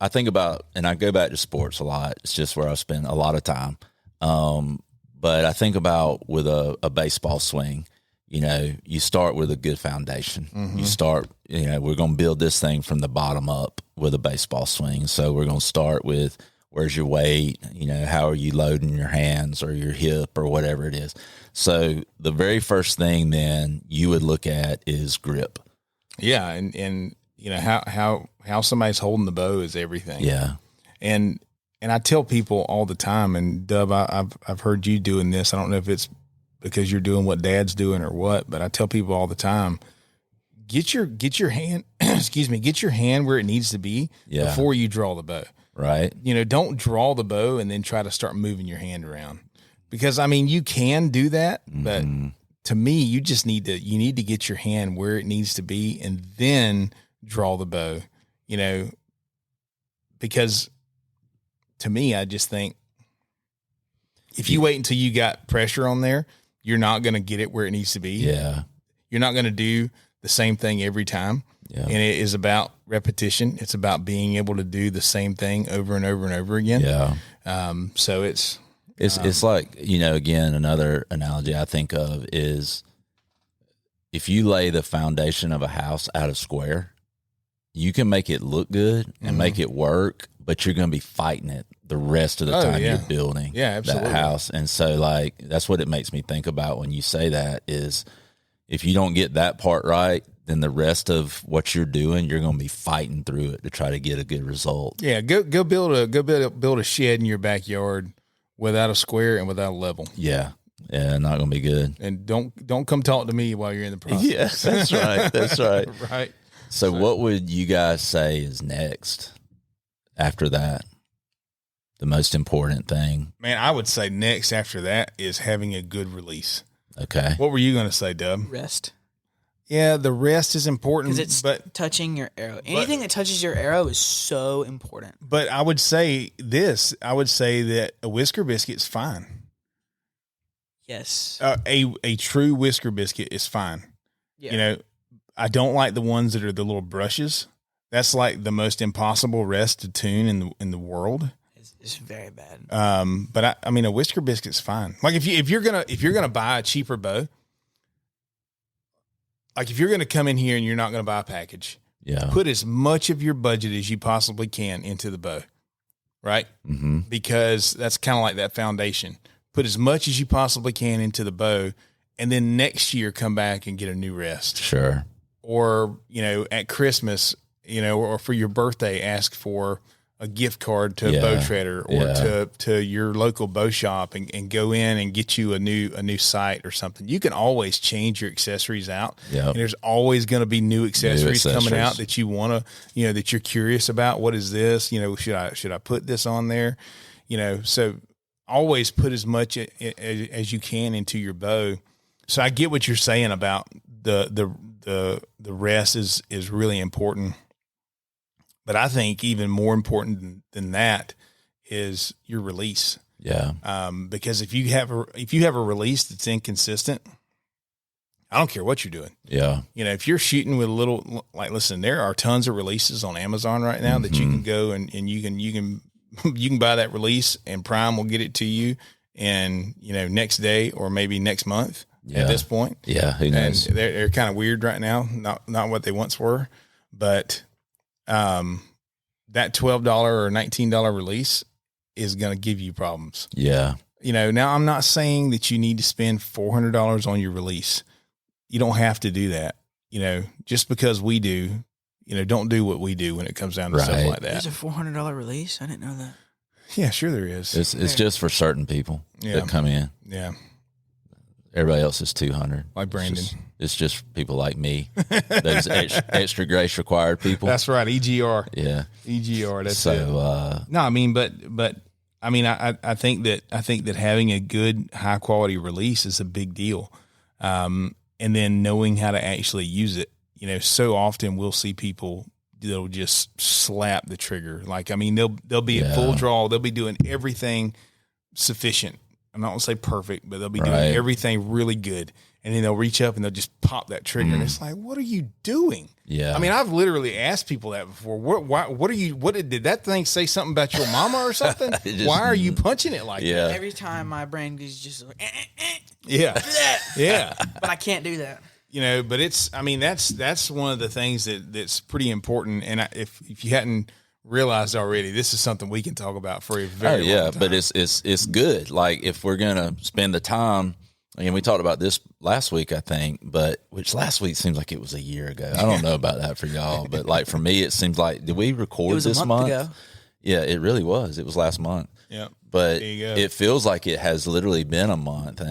and I go back to sports a lot. It's just where I spend a lot of time. But I think about with a baseball swing, you start with a good foundation. Mm-hmm. You start, we're going to build this thing from the bottom up with a baseball swing. So we're going to start with, where's your weight? How are you loading your hands or your hip or whatever it is? So the very first thing then you would look at is grip. Yeah. And how somebody's holding the bow is everything. Yeah. And I tell people all the time, and Dub, I've heard you doing this. I don't know if it's because you're doing what Dad's doing or what, but I tell people all the time, get your hand, get your hand where it needs to be before you draw the bow. Right. Don't draw the bow and then try to start moving your hand around, because you can do that, but to me, you need to get your hand where it needs to be and then draw the bow, because to me, I just think if you wait until you got pressure on there, you're not going to get it where it needs to be. Yeah. You're not going to do the same thing every time. Yeah. And it is about repetition. It's about being able to do the same thing over and over and over again. Yeah. So it's like, again, another analogy I think of is if you lay the foundation of a house out of square, you can make it look good and make it work, but you're going to be fighting it the rest of the time you're building that house. And so that's what it makes me think about when you say that is if you don't get that part right, then the rest of what you're doing, you're going to be fighting through it to try to get a good result. Yeah. Go build a shed in your backyard without a square and without a level. Yeah. Yeah. Not going to be good. And don't come talk to me while you're in the process. Yes, that's right. That's right. Right. So what would you guys say is next after that? The most important thing? Man, I would say next after that is having a good release. Okay. What were you going to say, Dub? Rest. Yeah, the rest is important. Because it's touching your arrow. Anything that touches your arrow is so important. But I would say this. I would say that a whisker biscuit is fine. Yes. A true whisker biscuit is fine. Yeah. I don't like the ones that are the little brushes. That's like the most impossible rest to tune in the world. It's very bad. But a whisker biscuit's fine. Like if you're gonna buy a cheaper bow, like if you're gonna come in here and you're not gonna buy a package, put as much of your budget as you possibly can into the bow, right? Mm-hmm. Because that's kind of like that foundation. Put as much as you possibly can into the bow, and then next year come back and get a new rest. Sure. Or at Christmas, or for your birthday, ask for a gift card to a bow trader or to your local bow shop and go in and get you a new sight or something. You can always change your accessories out. Yep. And there's always going to be new accessories coming out that you want to, that you're curious about. What is this? Should I put this on there? So always put as much as you can into your bow. So I get what you're saying about the rest is really important. But I think even more important than that is your release. Yeah. Because if you have a release that's inconsistent, I don't care what you're doing. Yeah. If you're shooting with a little, listen, there are tons of releases on Amazon right now that you can go and you can buy that release and Prime will get it to you and next day or maybe next month at this point. Yeah. Who knows? And they're kind of weird right now. Not what they once were, but that $12 or $19 release is going to give you problems. Yeah. Now I'm not saying that you need to spend $400 on your release. You don't have to do that. Just because we do, don't do what we do when it comes down to stuff like that. There's a $400 release. I didn't know that. Yeah, sure there is. It's just for certain people that come in. Yeah. Everybody else is 200. Like Brandon. It's just people like me. Those extra grace required people. That's right. EGR. Yeah. EGR. That's so. It. No, I think that having a good high quality release is a big deal. And then knowing how to actually use it. So often we'll see people that'll just slap the trigger. They'll be at full draw. They'll be doing everything sufficient. I'm not going to say perfect, but they'll be doing Right. everything really good. And then they'll reach up and they'll just pop that trigger. And it's like, what are you doing? Yeah. I mean, I've literally asked people that before. Did that thing say something about your mama or something? Why are you punching it like that? Every time my brain is just like, Yeah. Yeah. but I can't do that. You know, but that's one of the things that's pretty important. And if you hadn't realized already, this is something we can talk about for a very long time. But it's good. Like if we're gonna spend the time, and we talked about this last week, I think, which last week seems like it was a year ago. I don't know about that for y'all, but like for me, it seems like, did we record this a month ago. Yeah, it really was. It was last month. Yeah, but there you go. it feels like it has literally been a month,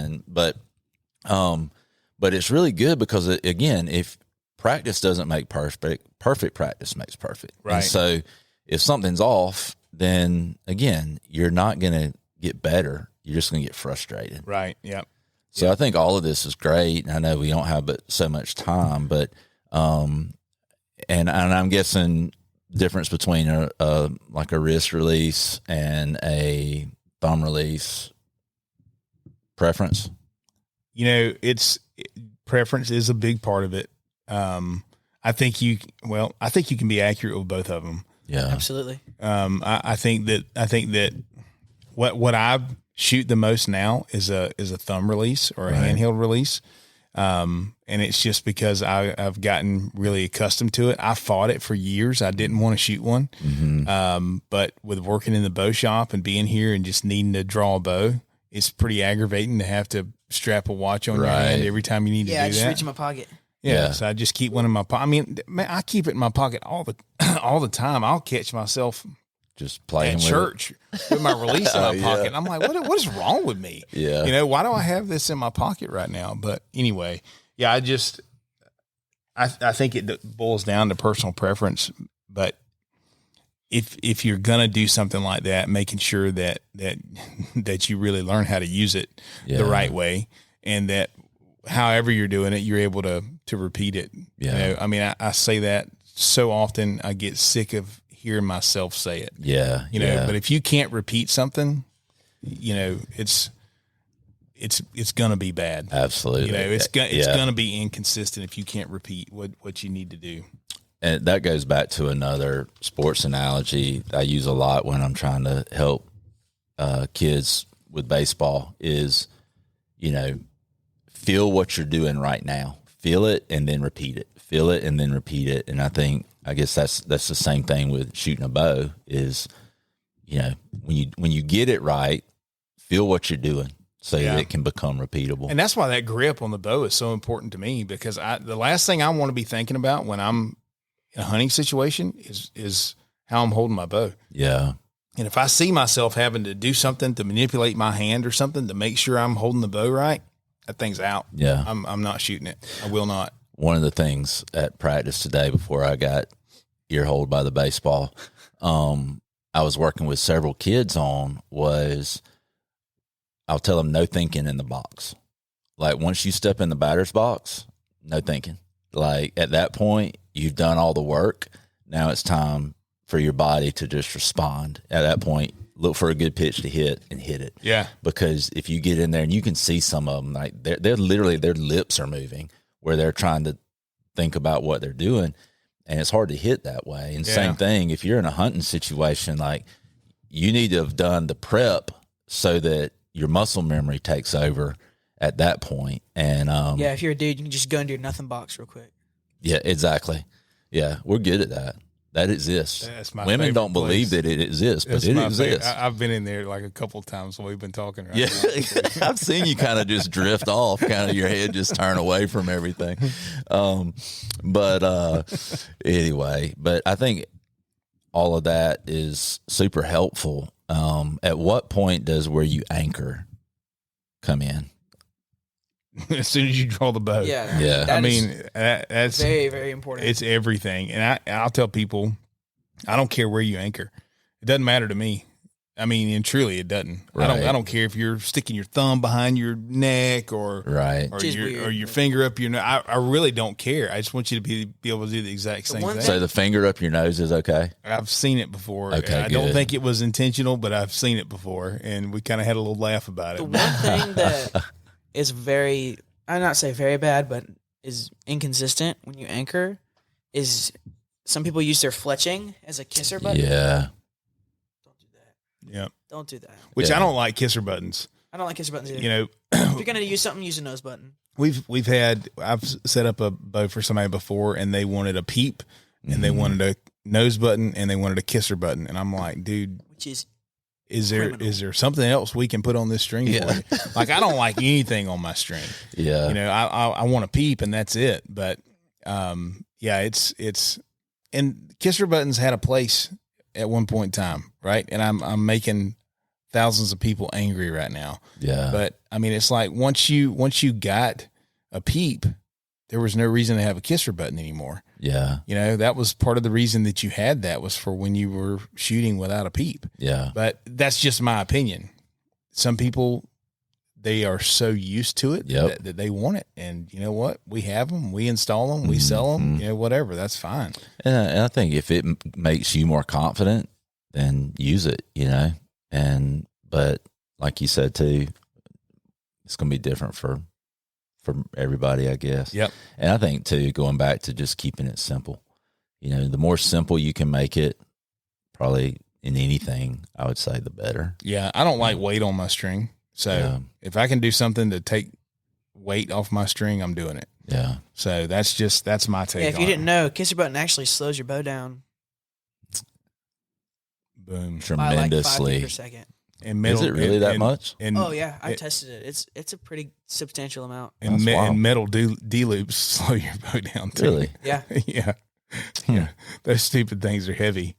but it's really good because again, if practice doesn't make perfect practice makes perfect. Right. And so if something's off, then again, you're not going to get better. You're just going to get frustrated. Right. Yep. So I think all of this is great. And I know we don't have but so much time, but and I'm guessing difference between a wrist release and a thumb release preference. You know, preference is a big part of it. I think you can be accurate with both of them. Yeah, absolutely. I think that what I shoot the most now is a thumb release or a handheld release. And it's just because I've gotten really accustomed to it. I fought it for years. I didn't want to shoot one. Mm-hmm. But with working in the bow shop and being here and just needing to draw a bow, it's pretty aggravating to have to strap a watch on your hand every time you need to do that. Yeah, I just reach in my pocket. Yeah, so I just keep one in my pocket. I mean, man, I keep it in my pocket all the time. I'll catch myself just playing at with church with my release in my pocket. And I'm like, what is wrong with me? Yeah. You know, why do I have this in my pocket right now? But anyway, yeah, I think it boils down to personal preference. But if you're gonna do something like that, making sure that you really learn how to use it the right way, and that however you're doing it, you're able to repeat it. Yeah. You know, I mean, I say that so often, I get sick of hearing myself say it. Yeah. You know, but if you can't repeat something, you know, it's going to be bad. Absolutely. You know, it's going to be inconsistent if you can't repeat what you need to do. And that goes back to another sports analogy I use a lot when I'm trying to help kids with baseball is, you know, feel what you're doing right now. Feel it and then repeat it. Feel it and then repeat it. And I guess that's the same thing with shooting a bow is, you know, when you get it right, feel what you're doing so that it can become repeatable. And that's why that grip on the bow is so important to me, because the last thing I want to be thinking about when I'm in a hunting situation is how I'm holding my bow. Yeah. And if I see myself having to do something to manipulate my hand or something to make sure I'm holding the bow right, that thing's out. Yeah. I'm not shooting it. I will not. One of the things at practice today before I got ear-holed by the baseball, I was working with several kids on was I'll tell them no thinking in the box. Like once you step in the batter's box, no thinking. Like at that point, you've done all the work. Now it's time for your body to just respond. At that point, look for a good pitch to hit and hit it. Yeah. Because if you get in there and you can see some of them, like they're literally, their lips are moving where they're trying to think about what they're doing. And it's hard to hit that way. And same thing, if you're in a hunting situation, like you need to have done the prep so that your muscle memory takes over at that point. And if you're a dude, you can just go into your nothing box real quick. Yeah, exactly. Yeah, we're good at that. That exists. That's my Women favorite don't believe place. that it exists, but That's it my exists. I've been in there like a couple of times while we've been talking. Right Yeah, now. I've seen you kind of just drift off, kind of your head just turn away from everything. Anyway, but I think all of that is super helpful. At what point does where you anchor come in? As soon as you draw the bow. Yeah. I mean, that's very, very important. It's everything. And I'll tell people, I don't care where you anchor. It doesn't matter to me. I mean, and truly, it doesn't. Right. I don't care if you're sticking your thumb behind your neck or your finger up your nose. I really don't care. I just want you to be able to do the exact same thing. So the finger up your nose is okay? I've seen it before. Okay, I don't think it was intentional, but I've seen it before, and we kind of had a little laugh about it. The one thing that is I'd not say very bad, but is inconsistent when you anchor is some people use their fletching as a kisser button. Yeah. Yep. Don't do that. Which I don't like kisser buttons. I don't like kisser buttons either. You know, if you're gonna use something, use a nose button. I've set up a bow for somebody before, and they wanted a peep, and they wanted a nose button, and they wanted a kisser button, and I'm like, dude, which is there something else we can put on this string for you? Like, I don't like anything on my string. Yeah. You know, I want a peep, and that's it. But it's and kisser buttons had a place at one point in time, right? And I'm making thousands of people angry right now. Yeah. But I mean, it's like once you got a peep, there was no reason to have a kisser button anymore. Yeah. You know, that was part of the reason that you had that was for when you were shooting without a peep. Yeah. But that's just my opinion. Some people, they are so used to it that they want it. And you know what? We have them, we install them, we sell them, you know, whatever. That's fine. And I think if it makes you more confident, then use it, you know. But like you said too, it's going to be different for everybody, I guess. Yep. And I think too, going back to just keeping it simple, you know, the more simple you can make it, probably in anything, I would say the better. Yeah. I don't like weight on my string. So if I can do something to take weight off my string, I'm doing it. Yeah. So that's my take. If you didn't know, kisser button actually slows your bow down. Boom. Tremendously. By like 5 feet per second. And metal, is it really that much? Oh yeah, I've tested it. It's a pretty substantial amount. And metal D loops slow your bow down too. Really? Yeah. Yeah. Yeah. Those stupid things are heavy.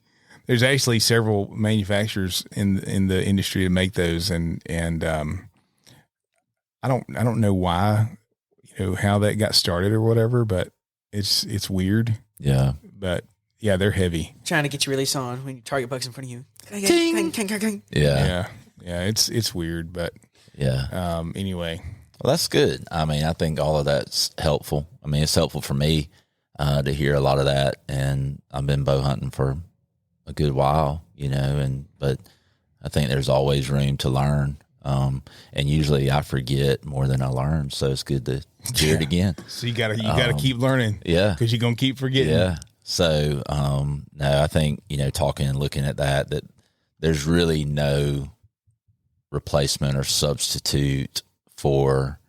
There's actually several manufacturers in the industry to make those, and I don't know why, you know, how that got started or whatever, but it's weird. Yeah. But yeah, they're heavy. Trying to get your release on when your target buck's in front of you. Yeah. Yeah. It's weird, but anyway. Well, that's good. I mean, I think all of that's helpful. I mean, it's helpful for me to hear a lot of that, and I've been bow hunting for a good while, you know, but I think there's always room to learn. And usually I forget more than I learn. So it's good to hear it again. So you gotta keep learning. Yeah. Cause you're going to keep forgetting. Yeah. So, no, I think, you know, talking and looking at that there's really no replacement or substitute for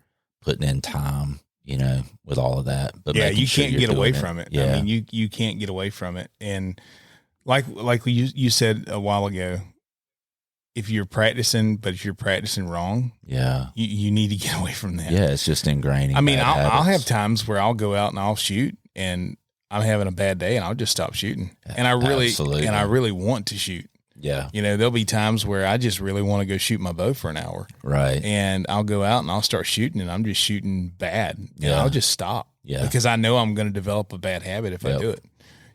putting in time, you know, with all of that. But yeah, you can't get away from it. Yeah. I mean, you can't get away from it. And like you said a while ago, if you're practicing wrong, you need to get away from that. Yeah, it's just ingraining. I mean, I'll have times where I'll go out and I'll shoot, and I'm having a bad day, and I'll just stop shooting. And I really want to shoot. Yeah, you know, there'll be times where I just really want to go shoot my bow for an hour, right? And I'll go out and I'll start shooting, and I'm just shooting bad. And I'll just stop. Yeah, because I know I'm going to develop a bad habit if I do it.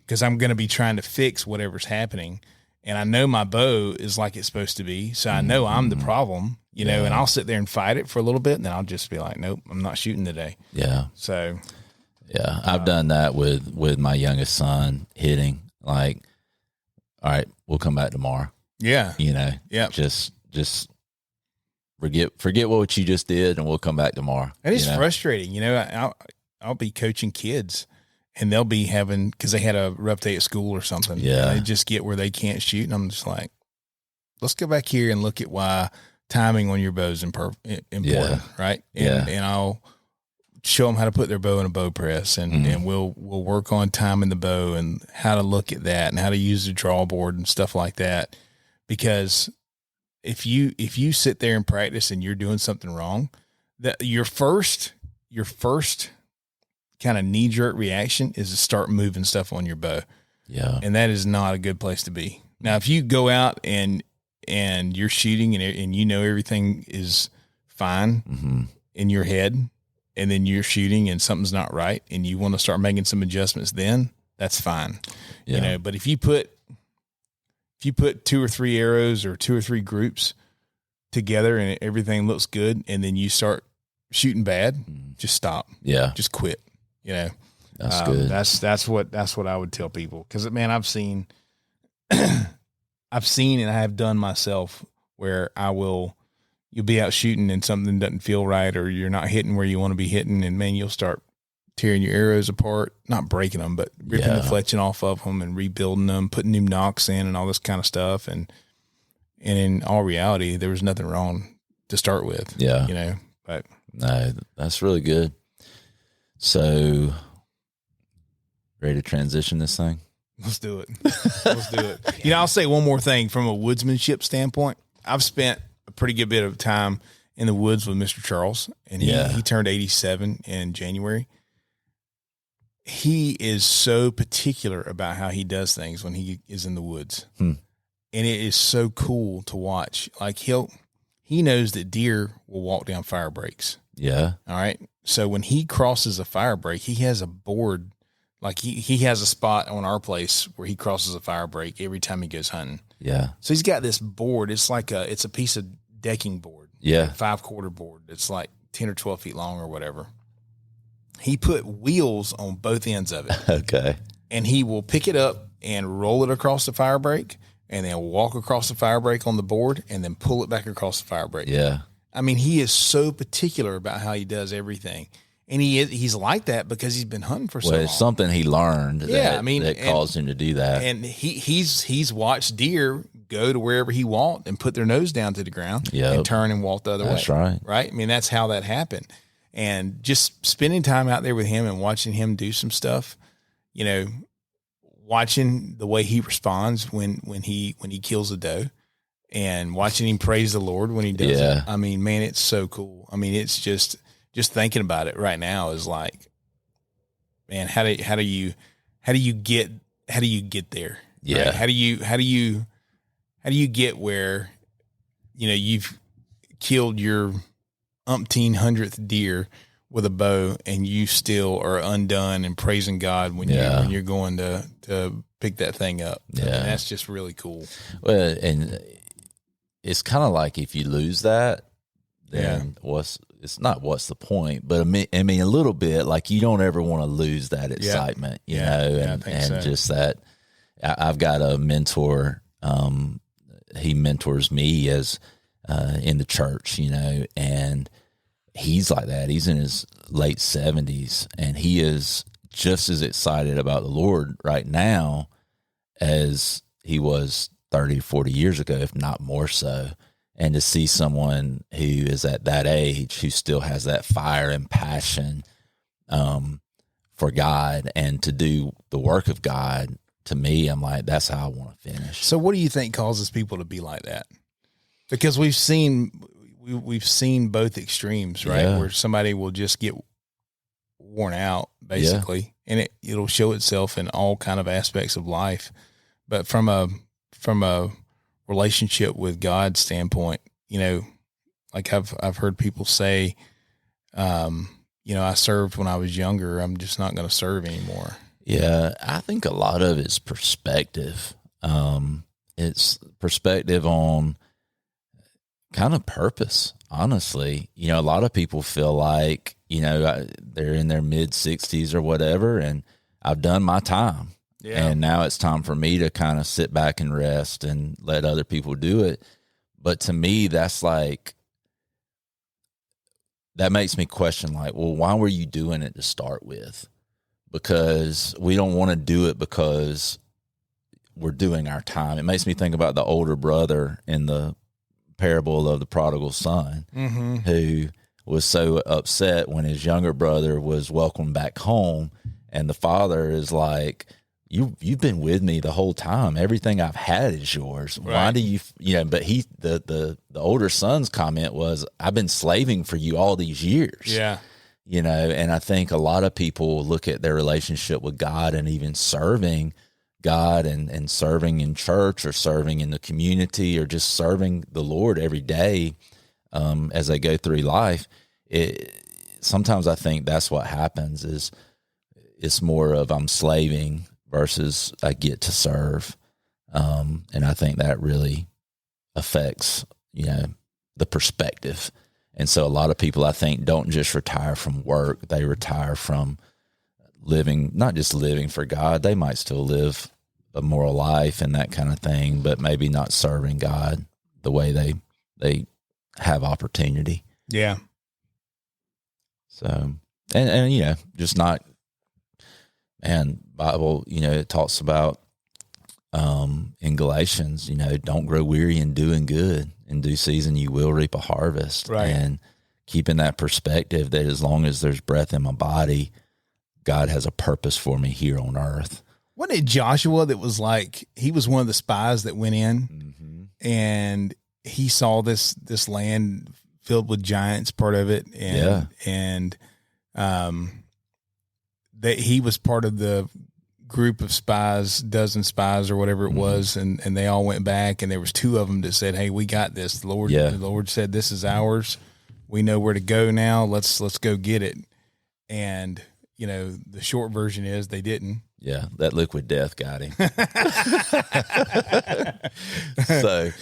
Because I'm going to be trying to fix whatever's happening. And I know my bow is like it's supposed to be. So I know I'm the problem, you know, and I'll sit there and fight it for a little bit. And then I'll just be like, nope, I'm not shooting today. Yeah. So. Yeah. I've done that with my youngest son hitting. Like, all right, we'll come back tomorrow. Yeah. You know, just forget what you just did, and we'll come back tomorrow. And it's frustrating. You know, I'll be coaching kids, and they'll be having, because they had a rough day at school or something. Yeah. And they just get where they can't shoot. And I'm just like, let's go back here and look at why timing on your bow is important, right? And I'll show them how to put their bow in a bow press, and we'll work on timing the bow and how to look at that and how to use the draw board and stuff like that. Because if you sit there and practice and you're doing something wrong, that your first kind of knee-jerk reaction is to start moving stuff on your bow. Yeah. And that is not a good place to be. Now, if you go out and you're shooting and you know everything is fine in your head, and then you're shooting and something's not right and you want to start making some adjustments, then that's fine. You know, but if you put if you put 2 or 3 arrows or 2 or 3 groups together and everything looks good, and then you start shooting bad, just stop. Yeah. Just quit. You know, That's good. That's what I would tell people. Cause man, I've seen and I have done myself where you'll be out shooting and something doesn't feel right, or you're not hitting where you want to be hitting. And man, you'll start tearing your arrows apart, not breaking them, but ripping the fletching off of them and rebuilding them, putting new nocks in and all this kind of stuff. And in all reality, there was nothing wrong to start with. Yeah. You know, but no, that's really good. So ready to transition this thing? let's do it. Let's do it. You know, I'll say one more thing from a woodsmanship standpoint. I've spent a pretty good bit of time in the woods with Mr. Charles, and he turned 87 in January. He is so particular about how he does things when he is in the woods. And it is so cool to watch. Like he knows that deer will walk down fire breaks. Yeah. All right. So when he crosses a fire break, he has a board. Like he has a spot on our place where he crosses a fire break every time he goes hunting. Yeah. So he's got this board. It's like it's a piece of decking board. Yeah. 5/4 board. It's like 10 or 12 feet long or whatever. He put wheels on both ends of it. Okay. And he will pick it up and roll it across the fire break, and then walk across the fire break on the board, and then pull it back across the fire break. Yeah. I mean, he is so particular about how he does everything. And he's like that because he's been hunting for so long. It's something he learned that caused him to do that. And he's watched deer go to wherever he walked and put their nose down to the ground and turn and walk the other way. That's right. Right? I mean, that's how that happened. And just spending time out there with him and watching him do some stuff, you know, watching the way he responds when he kills a doe, and watching him praise the Lord when he does it. I mean, man, it's so cool. I mean, it's just thinking about it right now is like, man, how do you get there? Yeah. Right? How do you get where, you know, you've killed your umpteen hundredth deer with a bow, and you still are undone and praising God when you're going to pick that thing up. Yeah. I mean, that's just really cool. Well, and it's kind of like if you lose that, then what's the point? But I mean, a little bit like you don't ever want to lose that excitement, you know, and just that. I've got a mentor. He mentors me as in the church, you know, and he's like that. He's in his late 70s, and he is just as excited about the Lord right now as he was 30, 40 years ago, if not more so. And to see someone who is at that age, who still has that fire and passion for God and to do the work of God, to me, I'm like, that's how I want to finish. So what do you think causes people to be like that? Because we've seen both extremes, right? Yeah. Where somebody will just get worn out, basically, and it'll show itself in all kind of aspects of life. But from a relationship with God standpoint, you know, like I've heard people say, you know, I served when I was younger. I'm just not going to serve anymore. Yeah, I think a lot of it's perspective. It's perspective on kind of purpose, honestly. You know, a lot of people feel like, you know, they're in their mid-60s or whatever, and I've done my time. Yeah. And now it's time for me to kind of sit back and rest and let other people do it. But to me, that's like, that makes me question, like, well, why were you doing it to start with? Because we don't want to do it because we're doing our time. It makes me think about the older brother in the parable of the prodigal son, who was so upset when his younger brother was welcomed back home. And the father is like, you've been with me the whole time. Everything I've had is yours. Right. Why do you know, but the older son's comment was, I've been slaving for you all these years. Yeah. You know, and I think a lot of people look at their relationship with God and even serving God and serving in church or serving in the community or just serving the Lord every day as they go through life. Sometimes I think that's what happens is it's more of I'm slaving versus I get to serve. And I think that really affects, the perspective. And so a lot of people, I think, don't just retire from work. They retire from living, not just living for God. They might still live a moral life and that kind of thing, but maybe not serving God the way they have opportunity. Yeah. So, and just not, and Bible, it talks about, in Galatians, don't grow weary in doing good. In due season, you will reap a harvest. Right. And keeping that perspective that as long as there's breath in my body, God has a purpose for me here on earth. Wasn't it Joshua that was like, he was one of the spies that went in and he saw this land filled with giants, part of it. And that he was part of the group of spies, dozen spies or whatever it was. And they all went back, and there was 2 of them that said, "Hey, we got this. The Lord said, this is ours. We know where to go now. Let's go get it." And, the short version is they didn't. Yeah, that liquid death got him. So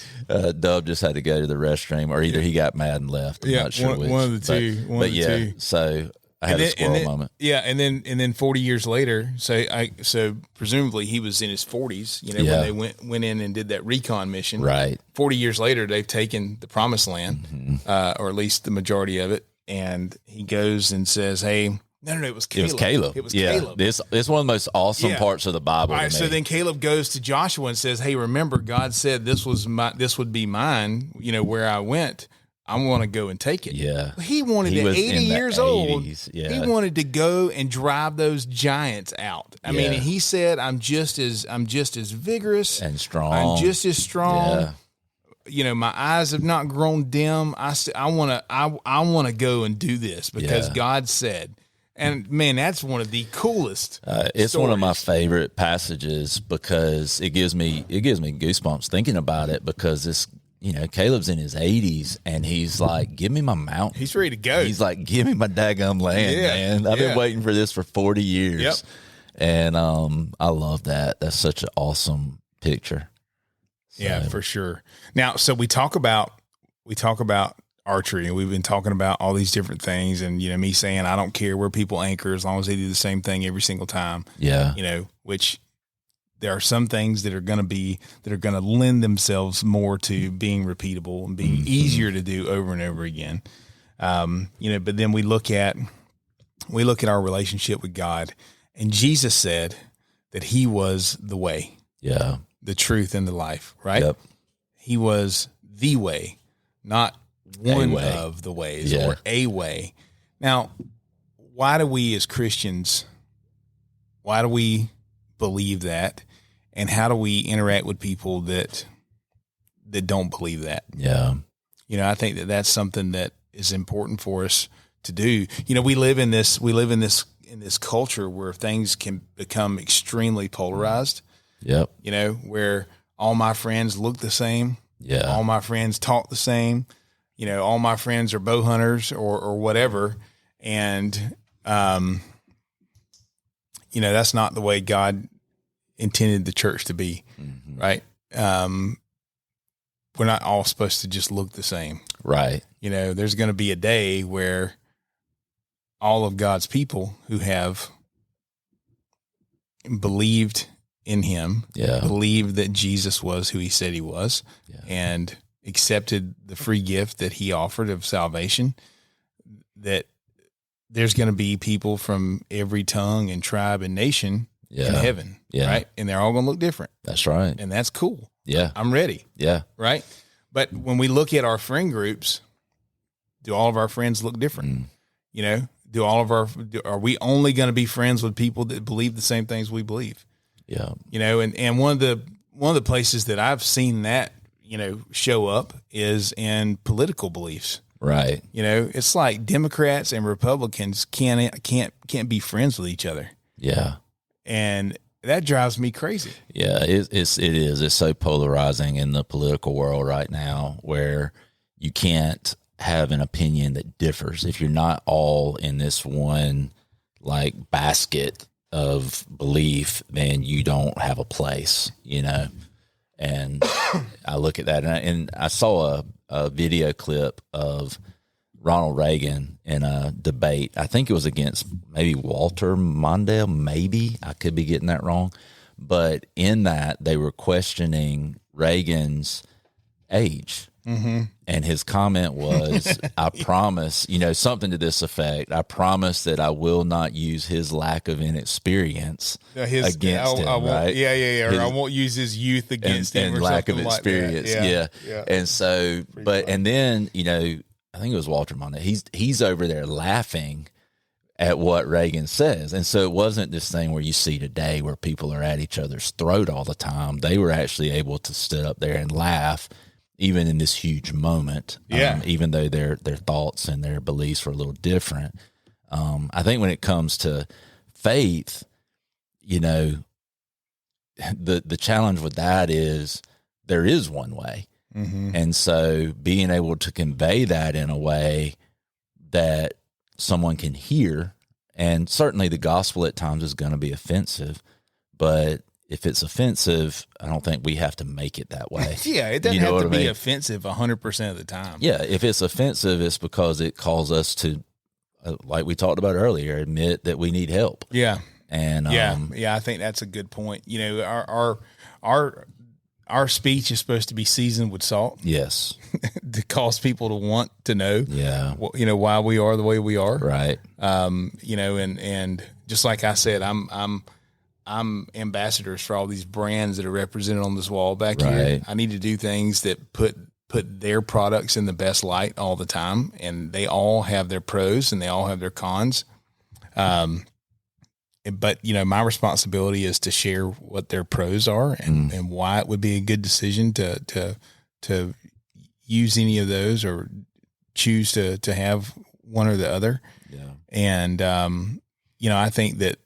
Dub just had to go to the restroom, or either he got mad and left. I'm not sure which. One of the two. So I had a squirrel moment. Yeah, and then 40 years later, so presumably he was in his 40s, when they went in and did that recon mission. Right. 40 years later, they've taken the promised land, or at least the majority of it, and he goes and says, "Hey." No, it was Caleb. It was Caleb. This is one of the most awesome parts of the Bible. All right, so then Caleb goes to Joshua and says, "Hey, remember, God said this would be mine. Where I went, I want to go and take it." Yeah, he wanted to. 80 years old. Yeah. He wanted to go and drive those giants out. I mean, he said, "I'm just as vigorous and strong. I'm just as strong." Yeah. My eyes have not grown dim. I want to go and do this because God said. And man, that's one of the coolest. It's stories. One of my favorite passages because it gives me goosebumps thinking about it, because this, Caleb's in his 80s and he's like, "Give me my mountain." He's ready to go. He's like, "Give me my daggum land, man. I've been waiting for this for 40 years. Yep. And I love that. That's such an awesome picture. So. Yeah, for sure. Now, so we talk about archery, and we've been talking about all these different things, and me saying I don't care where people anchor as long as they do the same thing every single time. Yeah. Which there are some things that are going to lend themselves more to being repeatable and being easier to do over and over again. But then we look at our relationship with God, and Jesus said that he was the way, the truth, and the life, right? Yep. He was the way, not one of the ways or a way. Now, why do we as Christians, believe that? And how do we interact with people that don't believe that? Yeah. I think that that's something that is important for us to do. We live in this culture where things can become extremely polarized. Yep. Where all my friends look the same. Yeah. All my friends talk the same. All my friends are bow hunters or whatever. And, that's not the way God intended the church to be, right? We're not all supposed to just look the same. Right. There's going to be a day where all of God's people who have believed in him, believed that Jesus was who he said he was, and accepted the free gift that he offered of salvation, that there's going to be people from every tongue and tribe and nation in heaven, right? And they're all going to look different. That's right. And that's cool. Yeah. I'm ready. Yeah. Right? But when we look at our friend groups, do all of our friends look different? Are we only going to be friends with people that believe the same things we believe? Yeah. You know, and one of the places that I've seen that, you know, show up is in political beliefs. Right. You know, it's like Democrats and Republicans can't be friends with each other. Yeah. And that drives me crazy. Yeah, it is. It's so polarizing in the political world right now, where you can't have an opinion that differs. If you're not all in this one like basket of belief, then you don't have a place, you know. And I look at that, and I saw a video clip of Ronald Reagan in a debate. I think it was against maybe Walter Mondale, maybe. I could be getting that wrong. But in that, they were questioning Reagan's age. Mm-hmm. And his comment was, I promise, something to this effect. I promise that I will not use his lack of inexperience against him. I won't, right? Yeah. Or I won't use his youth against him and or lack of something experience. Like that. Yeah. And so, and then, I think it was Walter Mondale. He's over there laughing at what Reagan says. And so it wasn't this thing where you see today where people are at each other's throat all the time. They were actually able to sit up there and laugh even in this huge moment, even though their thoughts and their beliefs were a little different. I think when it comes to faith, the challenge with that is there is one way. Mm-hmm. And so being able to convey that in a way that someone can hear, and certainly the gospel at times is going to be offensive, but if it's offensive, I don't think we have to make it that way. Yeah, it doesn't have to be offensive 100% of the time. Yeah, if it's offensive, it's because it calls us to, like we talked about earlier, admit that we need help. Yeah, and I think that's a good point. Our speech is supposed to be seasoned with salt. Yes, to cause people to want to know. Yeah, why we are the way we are. Right. And just like I said, I'm ambassadors for all these brands that are represented on this wall back here. I need to do things that put their products in the best light all the time, and they all have their pros and they all have their cons. But my responsibility is to share what their pros are and why it would be a good decision to use any of those or choose to have one or the other. Yeah. And I think that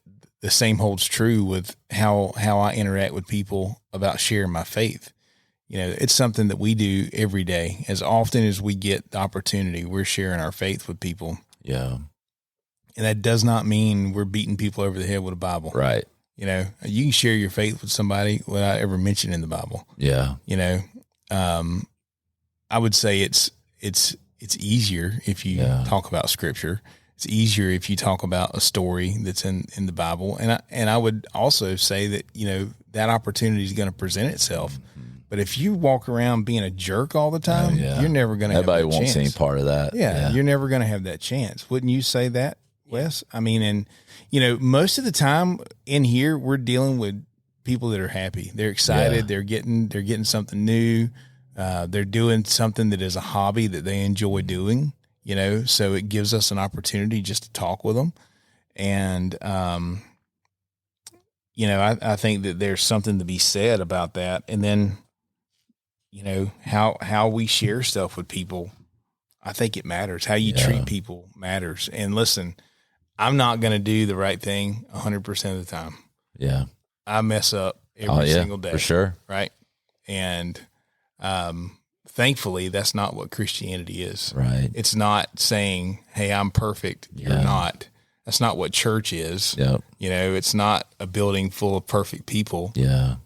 the same holds true with how I interact with people about sharing my faith. It's something that we do every day. As often as we get the opportunity, we're sharing our faith with people. Yeah. And that does not mean we're beating people over the head with a Bible. Right. You can share your faith with somebody without ever mentioning the Bible. Yeah. I would say it's easier if you talk about Scripture. It's easier if you talk about a story that's in the Bible. And I would also say that, that opportunity is going to present itself. Mm-hmm. But if you walk around being a jerk all the time, you're never going to have that chance. Nobody wants any part of that. Yeah, you're never going to have that chance. Wouldn't you say that, Wes? I mean, and, most of the time in here, we're dealing with people that are happy. They're excited. Yeah. They're getting something new. They're doing something that is a hobby that they enjoy doing. So it gives us an opportunity just to talk with them. And, I think that there's something to be said about that. And then, how we share stuff with people, I think it matters. How you treat people matters. And listen, I'm not going to do the right thing 100% of the time. Yeah. I mess up every single day. For sure. Right. And, thankfully, that's not what Christianity is. Right. It's not saying, hey, I'm perfect. You're not. That's not what church is. Yep. It's not a building full of perfect people. Yeah.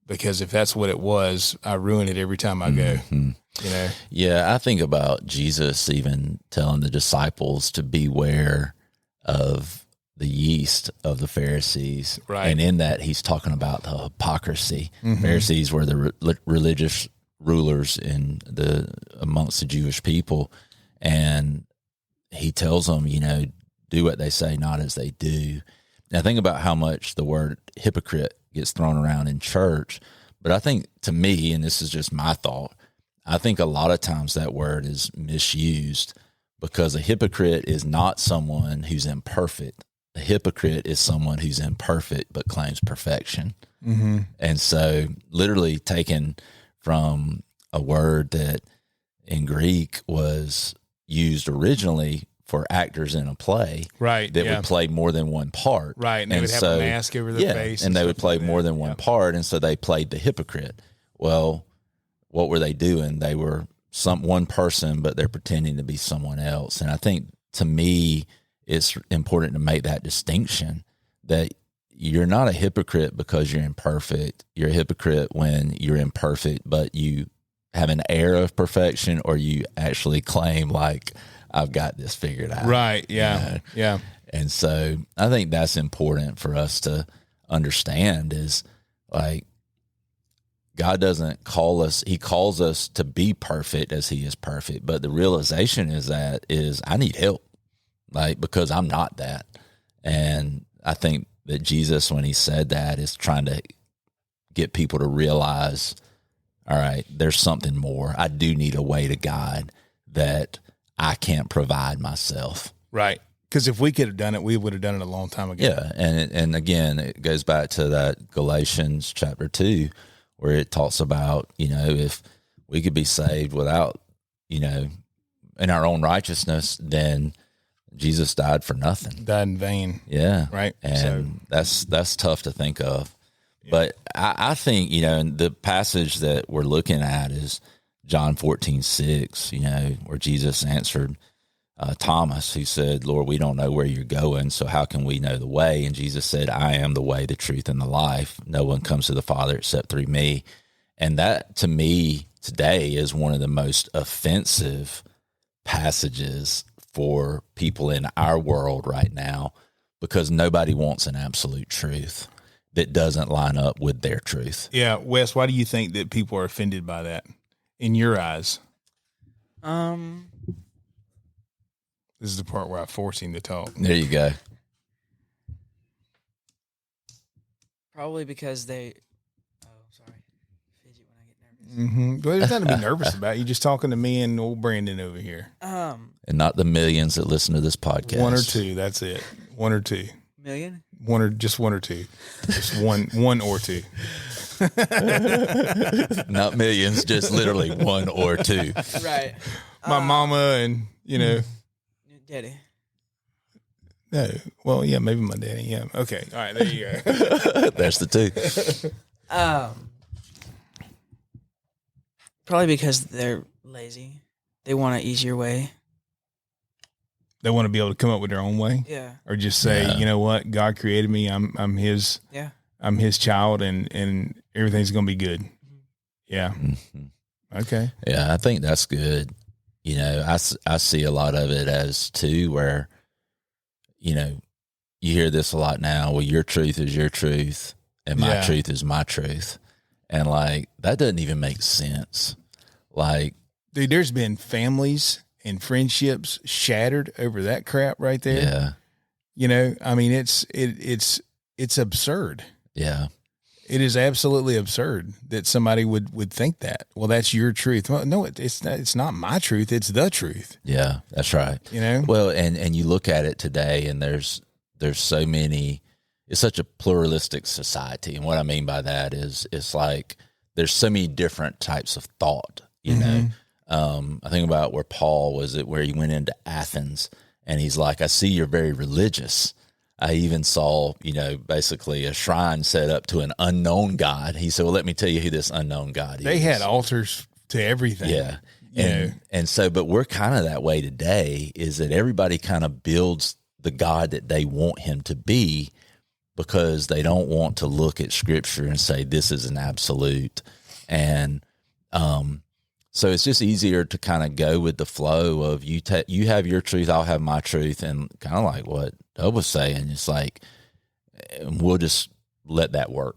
Because if that's what it was, I ruin it every time I go. Mm-hmm. Yeah, I think about Jesus even telling the disciples to beware of the yeast of the Pharisees. Right. And in that, he's talking about the hypocrisy. Mm-hmm. Pharisees were the religious rulers amongst the Jewish people. And he tells them, do what they say, not as they do. Now think about how much the word hypocrite gets thrown around in church. But I think, to me, and this is just my thought, I think a lot of times that word is misused because a hypocrite is not someone who's imperfect. A hypocrite is someone who's imperfect but claims perfection. Mm-hmm. And so literally taken from a word that in Greek was used originally for actors in a play, right? That would play more than one part, right? And they would have a mask over their face, and they would play more than one part, and so they played the hypocrite. Well, what were they doing? They were one person, but they're pretending to be someone else. And I think, to me, it's important to make that distinction that you're not a hypocrite because you're imperfect. You're a hypocrite when you're imperfect, but you have an air of perfection, or you actually claim like, I've got this figured out. Right. Yeah. You know? Yeah. And so I think that's important for us to understand, is like, God doesn't call us, he calls us to be perfect as he is perfect. But the realization is I need help, like, because I'm not that. And I think that Jesus, when he said that, is trying to get people to realize, all right, there's something more. I do need a way to God that I can't provide myself. Right. Because if we could have done it, we would have done it a long time ago. Yeah. And again, it goes back to that Galatians chapter 2, where it talks about, if we could be saved without, in our own righteousness, then Jesus died for nothing. Died in vain. Yeah. Right. And that's tough to think of. Yeah. But I think, the passage that we're looking at is John 14:6, where Jesus answered Thomas, who said, Lord, we don't know where you're going, so how can we know the way? And Jesus said, I am the way, the truth, and the life. No one comes to the Father except through me. And that, to me, today is one of the most offensive passages for people in our world right now, because nobody wants an absolute truth that doesn't line up with their truth. Yeah. Wes, why do you think that people are offended by that in your eyes? This is the part where I force him to talk. There you go. Probably because they. Oh, sorry. Fidget when I get nervous. Mm-hmm. Well, there's nothing to be nervous about. You're just talking to me and old Brandon over here. And not the millions that listen to this podcast. One or two. That's it. One or two. Million? One or two. Just one or two. Not millions, just literally one or two. Right. My mama and, Daddy. No. Well, yeah, maybe my daddy. Yeah. Okay. All right. There you go. There's the two. Probably because they're lazy. They want an easier way. They want to be able to come up with their own way. Yeah. Or just say, you know what? God created me. I'm his. Yeah. I'm his child, and everything's going to be good. Yeah. Mm-hmm. Okay. Yeah, I think that's good. I see a lot of it as too, where, you hear this a lot now. Well, your truth is your truth, and my truth is my truth. And like, that doesn't even make sense. Like, dude, there's been families and friendships shattered over that crap right there. Yeah. I mean, it's absurd. Yeah. It is absolutely absurd that somebody would think that. Well, that's your truth. Well, no, it's not my truth. It's the truth. Yeah, that's right. Well, and you look at it today, and there's so many. It's such a pluralistic society, and what I mean by that is it's like there's so many different types of thought. I think about where Paul was where he went into Athens, and he's like, I see you're very religious. I even saw, basically a shrine set up to an unknown God. He said, well, let me tell you who this unknown God is. They had altars to everything. Yeah. And so, but we're kind of that way today, is that everybody kind of builds the God that they want him to be, because they don't want to look at Scripture and say, this is an absolute. And so it's just easier to kind of go with the flow of you have your truth, I'll have my truth, and kind of like what Doug was saying, it's like, we'll just let that work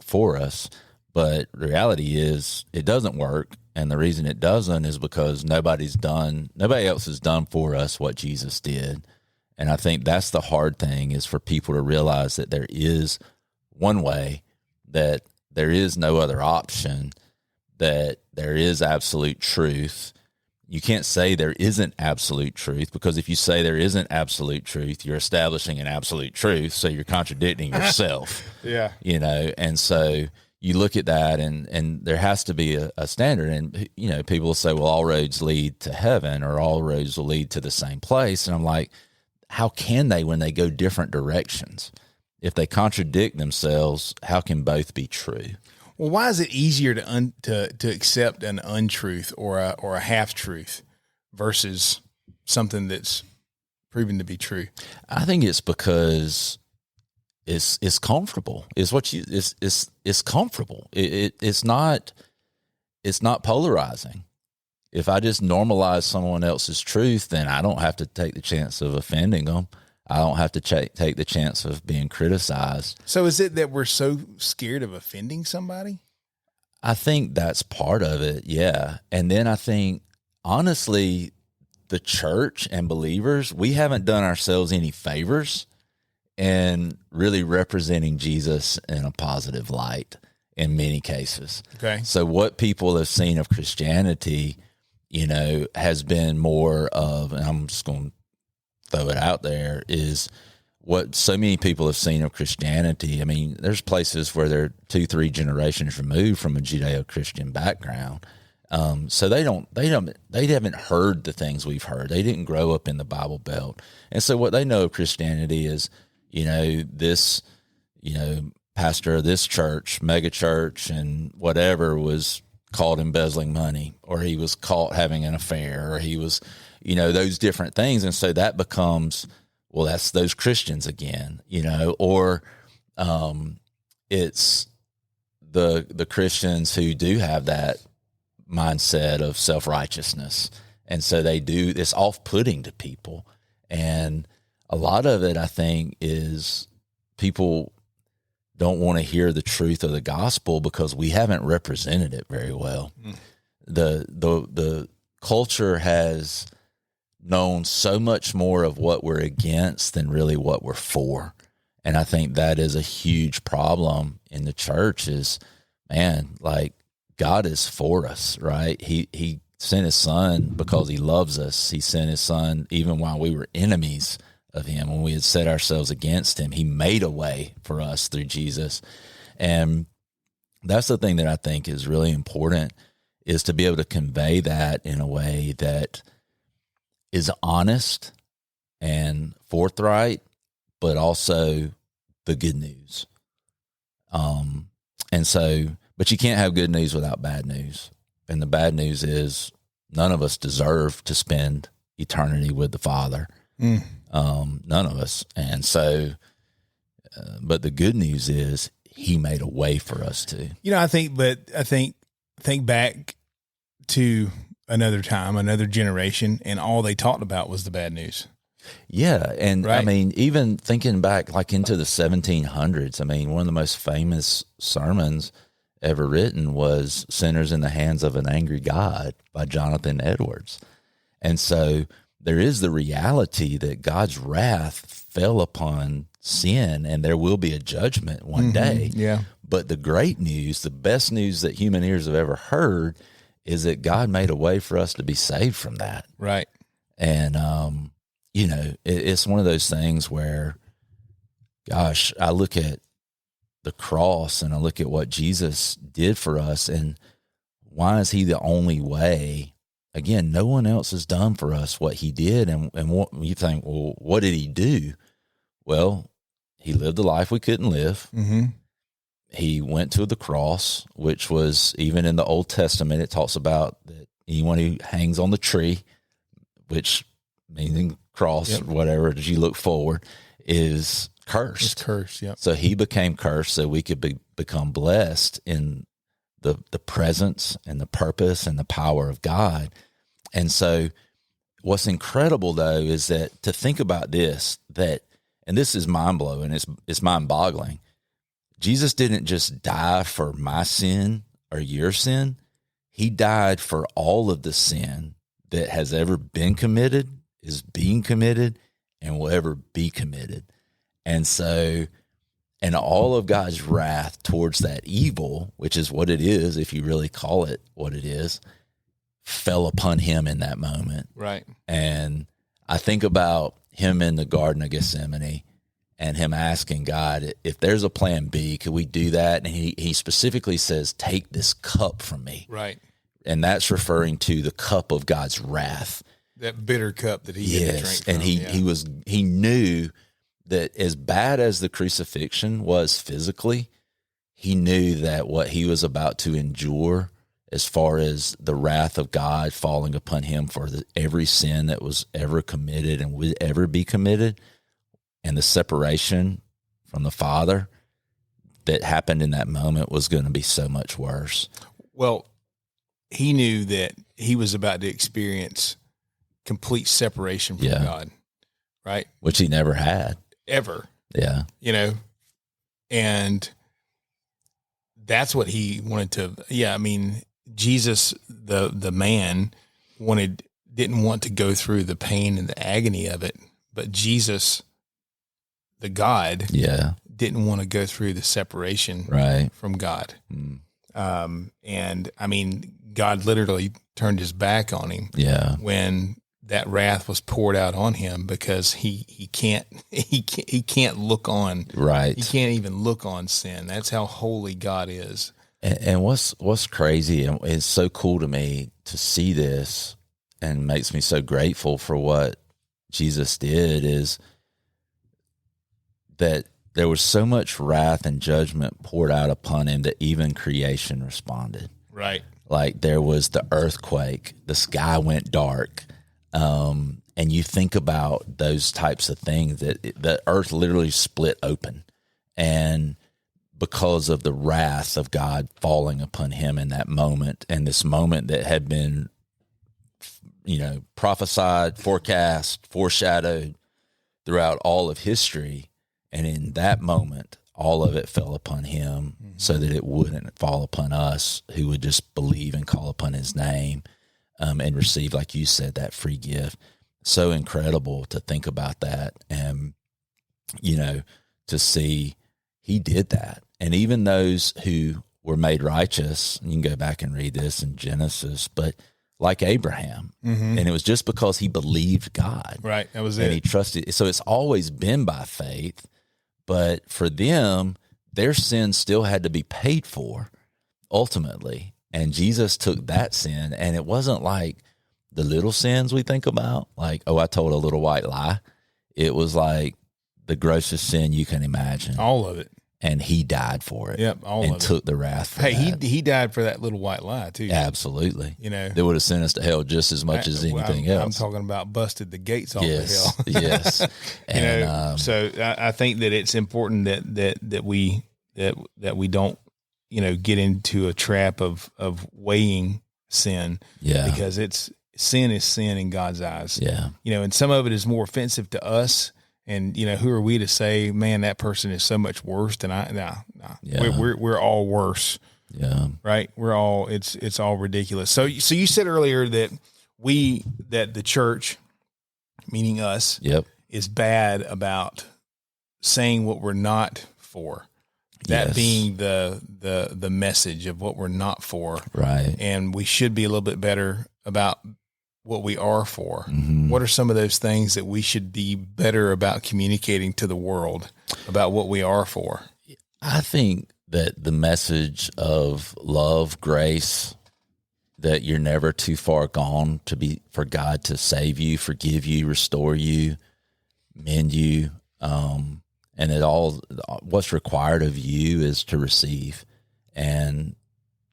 for us. But the reality is it doesn't work. And the reason it doesn't is because nobody else has done for us what Jesus did. And I think that's the hard thing, is for people to realize that there is one way, that there is no other option, that there is absolute truth. You can't say there isn't absolute truth, because if you say there isn't absolute truth, you're establishing an absolute truth. So you're contradicting yourself. Yeah. And so you look at that, and there has to be a standard. And, people will say, well, all roads lead to heaven, or all roads will lead to the same place. And I'm like, how can they when they go different directions? If they contradict themselves, how can both be true? Well, why is it easier to accept an untruth or a half truth versus something that's proven to be true? I think it's because is comfortable. It's comfortable. It's not polarizing. If I just normalize someone else's truth, then I don't have to take the chance of offending them. I don't have to take the chance of being criticized. So is it that we're so scared of offending somebody? I think that's part of it, yeah. And then I think, honestly, the church and believers, we haven't done ourselves any favors in really representing Jesus in a positive light in many cases. Okay. So what people have seen of Christianity, has been more of, and I'm just going to throw it out there, is what so many people have seen of Christianity. I mean, there's places where they're 2-3 generations removed from a Judeo-Christian background. So they haven't heard the things we've heard. They didn't grow up in the Bible Belt. And so what they know of Christianity is, this, pastor of this church, mega church and whatever was caught embezzling money, or he was caught having an affair, or he was, those different things. And so that becomes, well, that's those Christians again, or it's the Christians who do have that mindset of self-righteousness. And so it's off-putting to people. And a lot of it, I think, is people don't want to hear the truth of the gospel because we haven't represented it very well. The culture has known so much more of what we're against than really what we're for. And I think that is a huge problem in the church is, man, like, God is for us, right? He sent his son because he loves us. He sent his son even while we were enemies of him, when we had set ourselves against him. He made a way for us through Jesus. And that's the thing that I think is really important, is to be able to convey that in a way that is honest and forthright, but also the good news. But you can't have good news without bad news. And the bad news is none of us deserve to spend eternity with the Father. None of us. And so, but the good news is he made a way for us to. I think back to another time, another generation, and all they talked about was the bad news. Yeah. And right? I mean, even thinking back like into the 1700s, I mean, one of the most famous sermons ever written was Sinners in the Hands of an Angry God by Jonathan Edwards. And so there is the reality that God's wrath fell upon sin, and there will be a judgment one day. Yeah. But the great news, the best news that human ears have ever heard, is that God made a way for us to be saved from that. Right. And, it's one of those things where, gosh, I look at the cross and I look at what Jesus did for us, and why is he the only way? Again, no one else has done for us what he did. And what you think, well, what did he do? Well, he lived a life we couldn't live. Mm-hmm. He went to the cross, which was, even in the Old Testament, it talks about that anyone who hangs on the tree, which meaning cross, or whatever, as you look forward, is cursed. It's cursed, yeah. So he became cursed so we could become blessed in the presence and the purpose and the power of God. And so what's incredible, though, is that to think about this, and this is mind-blowing, it's mind-boggling. Jesus didn't just die for my sin or your sin. He died for all of the sin that has ever been committed, is being committed, and will ever be committed. And so, and all of God's wrath towards that evil, which is what it is, if you really call it what it is, fell upon him in that moment. Right. And I think about him in the Garden of Gethsemane and him asking God, if there's a plan B, could we do that? And he specifically says, take this cup from me. Right. And that's referring to the cup of God's wrath. That bitter cup that he had to drink from. And he knew that as bad as the crucifixion was physically, he knew that what he was about to endure, as far as the wrath of God falling upon him for every sin that was ever committed and would ever be committed, and the separation from the Father that happened in that moment was going to be so much worse. Well, he knew that he was about to experience complete separation from God, right? Which he never had. Ever. Yeah. And that's what he wanted to, Jesus, the man didn't want to go through the pain and the agony of it, but Jesus, the God, didn't want to go through the separation from God. And God literally turned his back on him when that wrath was poured out on him, because he can't look on, he can't even look on sin. That's how holy God is. And what's crazy, and it's so cool to me to see this, and makes me so grateful for what Jesus did, is that there was so much wrath and judgment poured out upon him that even creation responded. Right. Like there was the earthquake, the sky went dark. And you think about those types of things, that the earth literally split open, and because of the wrath of God falling upon him in that moment, and this moment that had been, prophesied, forecast, foreshadowed throughout all of history. And in that moment, all of it fell upon him so that it wouldn't fall upon us who would just believe and call upon his name, and receive, like you said, that free gift. So incredible to think about that. And, to see he did that. And even those who were made righteous, you can go back and read this in Genesis, but like Abraham, and it was just because he believed God. Right. That was it. And he trusted. So it's always been by faith, but for them, their sin still had to be paid for ultimately. And Jesus took that sin, and it wasn't like the little sins we think about, like, I told a little white lie. It was like the grossest sin you can imagine. All of it. And he died for it. Yep, all of it. And took the wrath for that. Hey, he died for that little white lie too. Absolutely. They would have sent us to hell just as much as anything else. I'm talking about busted the gates off of hell. Yes. And, so I think that it's important that we don't, get into a trap of weighing sin. Yeah. Because sin is sin in God's eyes. Yeah. And some of it is more offensive to us. And, who are we to say, man, that person is so much worse than I? No. Yeah. We're all worse. Yeah. Right. It's all ridiculous. So you said earlier that the church, meaning us, is bad about saying what we're not for. That being the message of what we're not for. Right. And we should be a little bit better about what we are for. Mm-hmm. What are some of those things that we should be better about communicating to the world about what we are for? I think that the message of love, grace, that you're never too far gone for God to save you, forgive you, restore you, mend you, and what's required of you is to receive and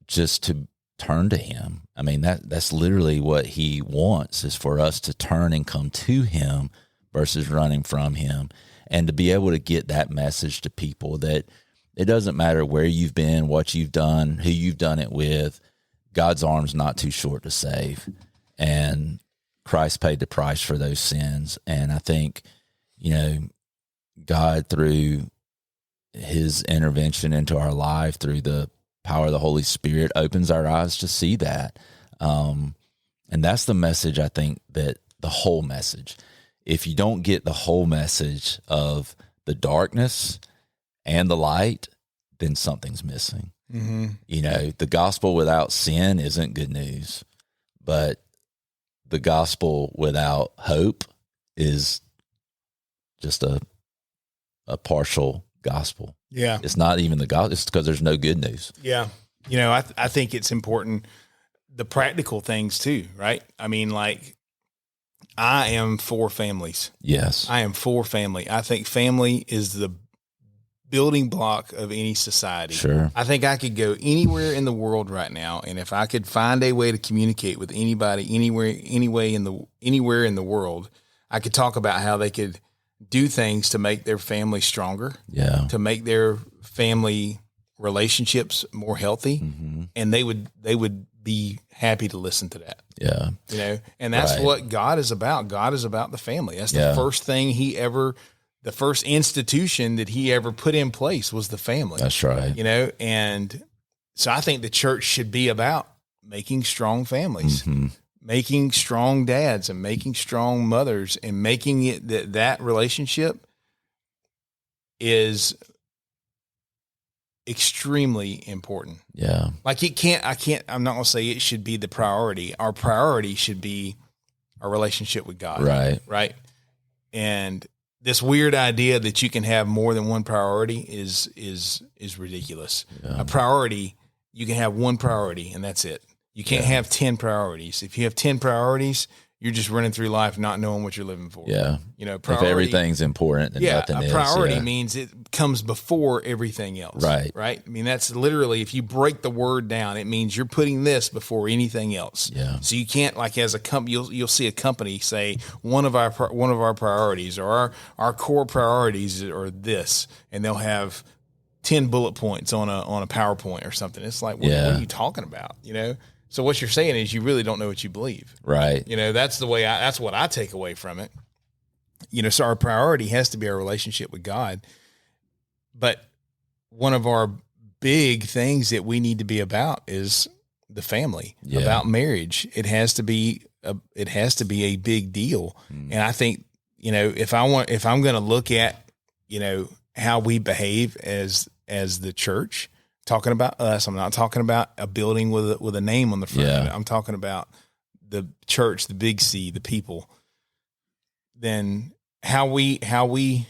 just to turn to him. I mean, that's literally what he wants, is for us to turn and come to him versus running from him, and to be able to get that message to people that it doesn't matter where you've been, what you've done, who you've done it with. God's arm's not too short to save, and Christ paid the price for those sins. And I think, God, through his intervention into our life, through the power of the Holy Spirit, opens our eyes to see that. And that's the message, I think, that the whole message. If you don't get the whole message of the darkness and the light, then something's missing. Mm-hmm. The gospel without sin isn't good news, but the gospel without hope is just a partial gospel. Yeah. It's not even the gospel. It's because there's no good news. Yeah. I think it's important, the practical things too, right? I mean, like, I am for families. Yes. I am for family. I think family is the building block of any society. Sure. I think I could go anywhere in the world right now, and if I could find a way to communicate with anybody anywhere in the world, I could talk about how they could do things to make their family stronger, to make their family relationships more healthy, and they would be happy to listen to that. Yeah. You know, and that's what God is about. God is about the family. That's the first thing the first institution that he ever put in place was the family. That's right. You know, and so I think the church should be about making strong families, making strong dads and making strong mothers, and making it that relationship is extremely important. Yeah. Like I'm not going to say it should be the priority. Our priority should be our relationship with God. Right. Right. And this weird idea that you can have more than one priority is ridiculous. Yeah. A priority, you can have one priority and that's it. You can't have 10 priorities. If you have 10 priorities, you're just running through life not knowing what you're living for. Yeah. You know, priority, if everything's important, then nothing is. A priority means it comes before everything else. Right. Right. I mean, that's literally, if you break the word down, it means you're putting this before anything else. Yeah. So you can't, like, as a company, you'll see a company say one of our priorities, or our core priorities are this, and they'll have 10 bullet points on a PowerPoint or something. It's like, what are you talking about? You know? So what you're saying is you really don't know what you believe. Right. You know, that's what I take away from it. You know, so our priority has to be our relationship with God. But one of our big things that we need to be about is the family, about marriage. It has to be a big deal. And I think, you know, if I'm going to look at, you know, how we behave as the church, talking about us, I'm not talking about a building with a name on the front of it. I'm talking about the church, the big C, the people. Then how we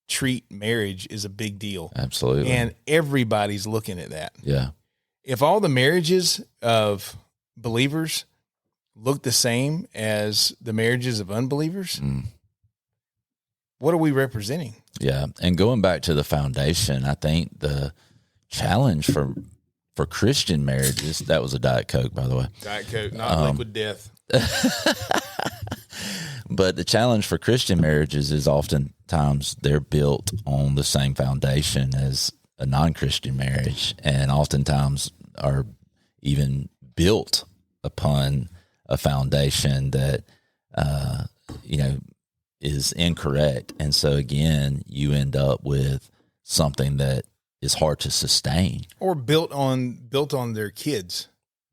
treat marriage is a big deal. Absolutely. And everybody's looking at that. Yeah. If all the marriages of believers look the same as the marriages of unbelievers, what are we representing? Yeah. And going back to the foundation, I think the challenge for Christian marriages, that was a Diet Coke, by the way. Diet Coke, not liquid death. But the challenge for Christian marriages is oftentimes they're built on the same foundation as a non-Christian marriage, and oftentimes are even built upon a foundation that, you know, is incorrect. And so again, you end up with something that is hard to sustain, or built on their kids.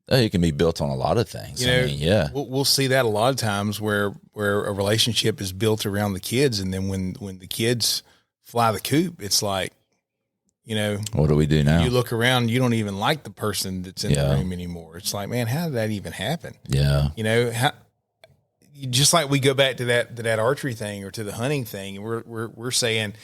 It can be built on a lot of things. You know, we'll see that a lot of times where a relationship is built around the kids, and then when the kids fly the coop, it's like, you know, what do we do now? You look around, you don't even like the person that's in the room anymore. It's like, man, how did that even happen? Yeah, you know, just like we go back to that archery thing or to the hunting thing, we're saying,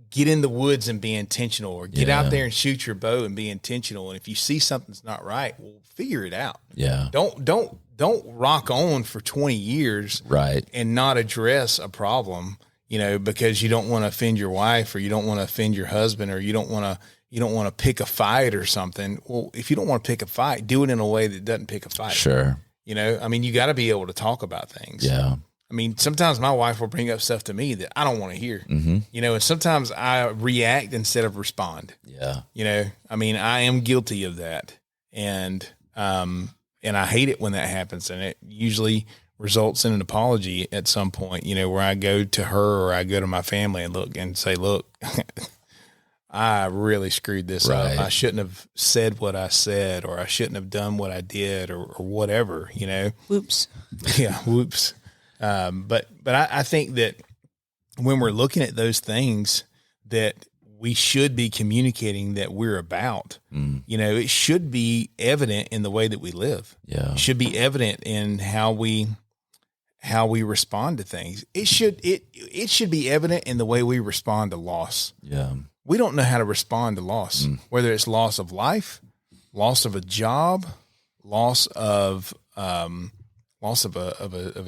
get in the woods and be intentional, or get out there and shoot your bow and be intentional. And if you see something's not right, well, figure it out. Yeah. Don't rock on for 20 years. Right. And not address a problem, you know, because you don't want to offend your wife, or you don't want to offend your husband, or you don't want to pick a fight or something. Well, if you don't want to pick a fight, do it in a way that doesn't pick a fight. Sure. You know, I mean, you got to be able to talk about things. Yeah. I mean, sometimes my wife will bring up stuff to me that I don't want to hear, you know, and sometimes I react instead of respond. Yeah. You know, I mean, I am guilty of that. And I hate it when that happens. And it usually results in an apology at some point, you know, where I go to her or I go to my family and say, look, I really screwed this up. I shouldn't have said what I said, or I shouldn't have done what I did, or whatever, you know. Whoops. Yeah. Whoops. But I think that when we're looking at those things that we should be communicating that we're about, you know, it should be evident in the way that we live. Yeah. It should be evident in how we respond to things. It should be evident in the way we respond to loss. Yeah. We don't know how to respond to loss, whether it's loss of life, loss of a job, loss of a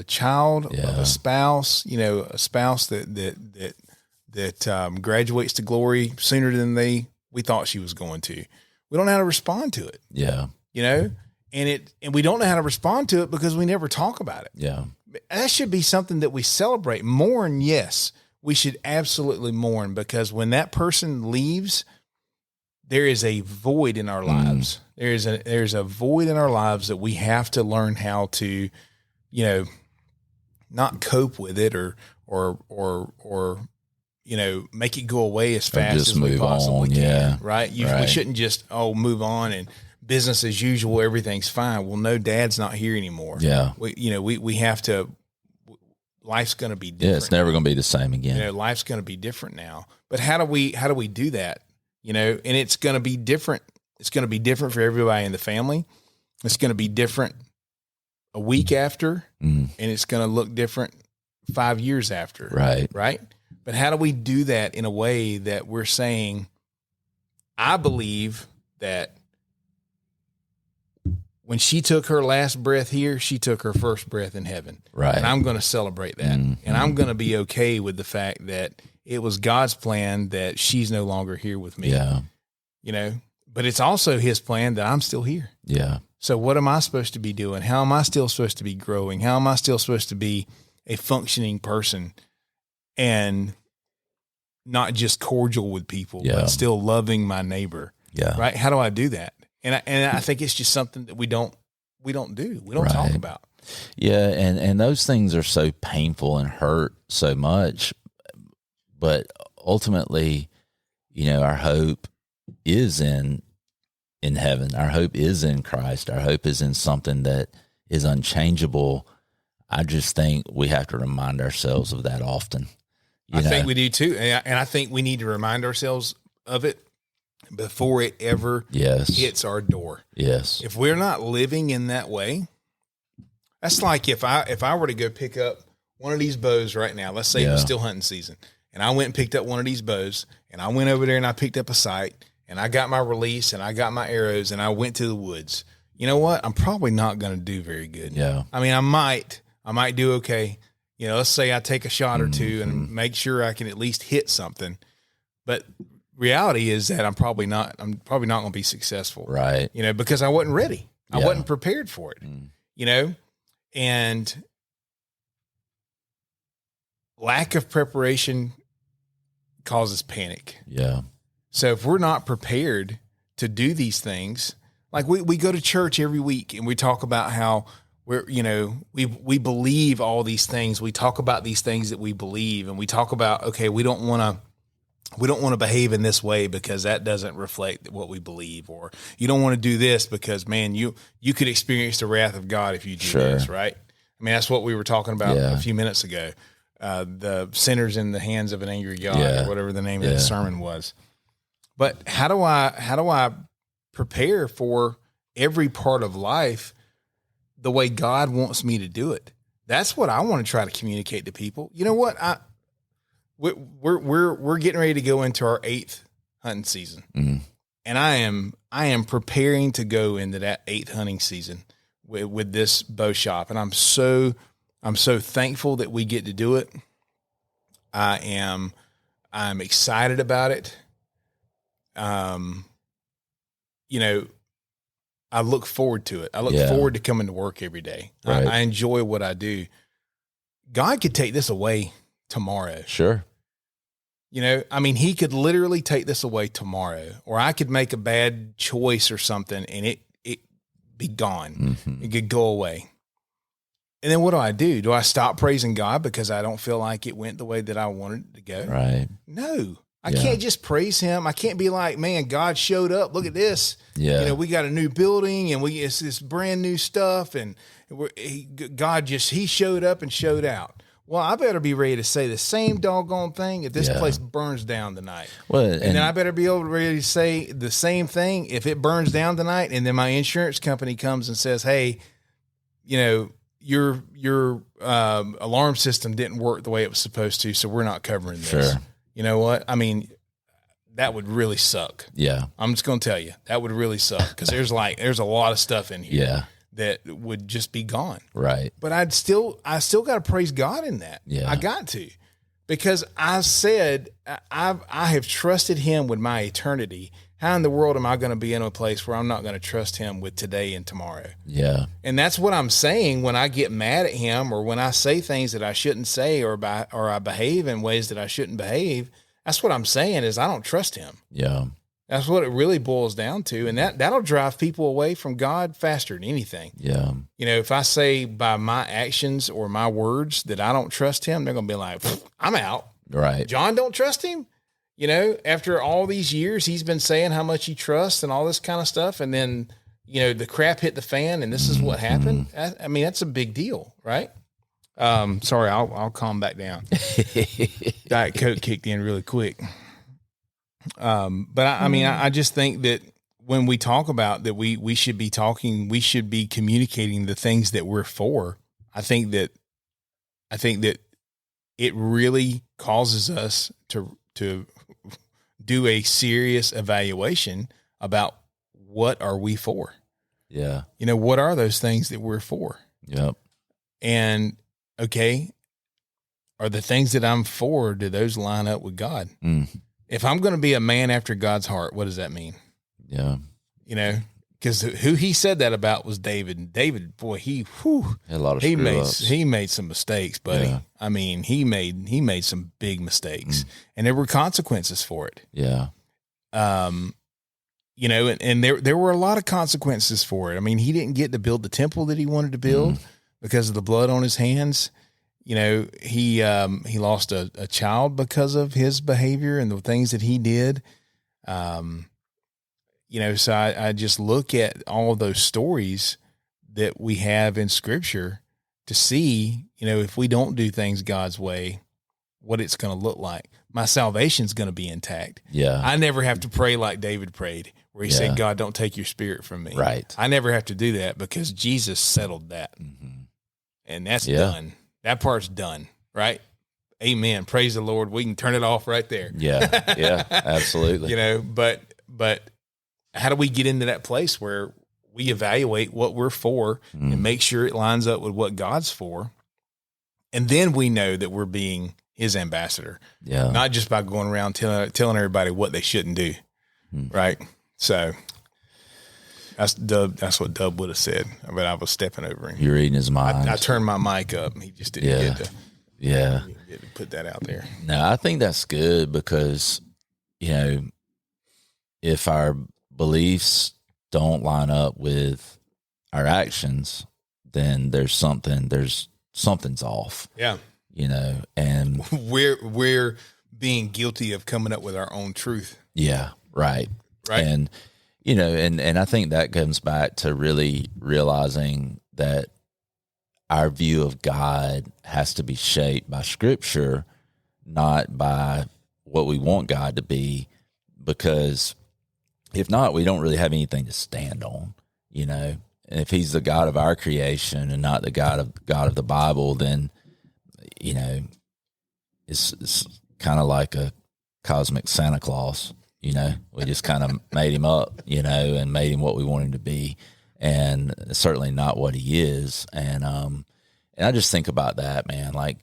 child, of a spouse, you know, a spouse that graduates to glory sooner than we thought she was going to. We don't know how to respond to it. Yeah. You know, and we don't know how to respond to it because we never talk about it. Yeah. That should be something that we celebrate. Mourn, yes. we should absolutely mourn, because when that person leaves, there is a void in our lives. There's a void in our lives that we have to learn how to, not cope with it or make it go away as fast as we possibly can. Right? We shouldn't just move on and business as usual. Everything's fine. Well, no, Dad's not here anymore. Yeah. We have to. Life's going to be different. Yeah, it's never going to be the same again. Life's going to be different now. But how do we do that? And it's going to be different. It's going to be different for everybody in the family. It's going to be different a week after, and it's going to look different 5 years after. Right. Right. But how do we do that in a way that we're saying, I believe that when she took her last breath here, she took her first breath in heaven. Right. And I'm going to celebrate that. And I'm going to be okay with the fact that it was God's plan that she's no longer here with me. Yeah. But it's also his plan that I'm still here. Yeah. So what am I supposed to be doing? How am I still supposed to be growing? How am I still supposed to be a functioning person and not just cordial with people, but still loving my neighbor? Yeah. Right. How do I do that? And I think it's just something that we don't do. We don't talk about. Yeah. And those things are so painful and hurt so much, but ultimately, our hope is in heaven. Our hope is in Christ. Our hope is in something that is unchangeable. I just think we have to remind ourselves of that often. I think we do too. And I think we need to remind ourselves of it before it ever hits our door. Yes. If we're not living in that way, that's like if I were to go pick up one of these bows right now, let's say it was still hunting season, and I went and picked up one of these bows, and I went over there and I picked up a sight, and I got my release and I got my arrows, and I went to the woods. You know what? I'm probably not going to do very good. Yeah. I mean, I might do okay. Let's say I take a shot or two and make sure I can at least hit something. But reality is that I'm probably not going to be successful. Right. Because I wasn't ready. I wasn't prepared for it. And lack of preparation causes panic. Yeah. So if we're not prepared to do these things, like we go to church every week and we talk about how we believe all these things. We talk about these things that we believe, and we talk about, okay, we don't want to behave in this way because that doesn't reflect what we believe, or you don't want to do this because, man, you could experience the wrath of God if you do this, right? I mean, that's what we were talking about a few minutes ago. The sinners in the hands of an angry God, or whatever the name of the sermon was. But how do I prepare for every part of life the way God wants me to do it? That's what I want to try to communicate to people. You know what? We're getting ready to go into our 8th hunting season, and I am preparing to go into that 8th hunting season with this bow shop, and I'm so thankful that we get to do it. I'm excited about it. I look forward to it. I look forward to coming to work every day. Right. I enjoy what I do. God could take this away tomorrow. Sure. He could literally take this away tomorrow, or I could make a bad choice or something and it be gone. It could go away. And then what do? Do I stop praising God because I don't feel like it went the way that I wanted it to go? Right. No. I can't just praise him. I can't be like, man, God showed up. Look at this. Yeah. We got a new building and it's this brand new stuff. And God he showed up and showed out. Well, I better be ready to say the same doggone thing if this place burns down tonight. Well, and then I better be ready to say the same thing if it burns down tonight. And then my insurance company comes and says, hey, your alarm system didn't work the way it was supposed to, so we're not covering this. Sure. You know what? I mean, that would really suck. Yeah. I'm just going to tell you, that would really suck because there's a lot of stuff in here that would just be gone. Right. But I still got to praise God in that. Yeah. I got to, because I said, I have trusted him with my eternity, how in the world am I going to be in a place where I'm not going to trust him with today and tomorrow? Yeah. And that's what I'm saying when I get mad at him, or when I say things that I shouldn't say, or I behave in ways that I shouldn't behave. That's what I'm saying is I don't trust him. Yeah. That's what it really boils down to. And that'll drive people away from God faster than anything. Yeah. You know, if I say by my actions or my words that I don't trust him, they're going to be like, I'm out. Right. John don't trust him. You know, after all these years, he's been saying how much he trusts and all this kind of stuff. And then, you know, the crap hit the fan and this is what happened. I mean, that's a big deal, right? Sorry, I'll calm back down. Diet Coke kicked in really quick. But I just think that when we talk about that, we should be communicating the things that we're for. I think that it really causes us to do a serious evaluation about what are we for? Yeah. You know, what are those things that we're for? Yep. And okay, are the things that I'm for, do those line up with God? If I'm going to be a man after God's heart, what does that mean? Yeah. You know, because who he said that about was David. And David, boy, he had a lot of he made some mistakes, buddy. Yeah. I mean, he made some big mistakes, and there were consequences for it. Yeah. You know, and there were a lot of consequences for it. I mean, he didn't get to build the temple that he wanted to build because of the blood on his hands. You know, he lost a child because of his behavior and the things that he did. You know, so I just look at all of those stories that we have in Scripture to see, you know, if we don't do things God's way, what it's going to look like. My salvation's going to be intact. Yeah. I never have to pray like David prayed, where he said, God, don't take your spirit from me. Right. I never have to do that because Jesus settled that. And that's done. That part's done, right? Amen. Praise the Lord. We can turn it off right there. Yeah. Yeah, absolutely. You know, but how do we get into that place where we evaluate what we're for and make sure it lines up with what God's for? And then we know that we're being his ambassador. Yeah. Not just by going around telling everybody what they shouldn't do. Right. So that's what Dub would have said, but I was stepping over him. You're reading his mind. I turned my mic up. He just didn't get to put that out there. No, I think that's good because, you know, if our beliefs don't line up with our actions, then something's off. Yeah. You know, and we're being guilty of coming up with our own truth. Yeah. Right. Right. And, you know, and I think that comes back to really realizing that our view of God has to be shaped by Scripture, not by what we want God to be, because if not, we don't really have anything to stand on, you know. And if he's the God of our creation and not the God of the Bible, then, you know, it's kind of like a cosmic Santa Claus. You know, we just kind of made him up, you know, and made him what we want him to be, and certainly not what he is. And I just think about that, man, like,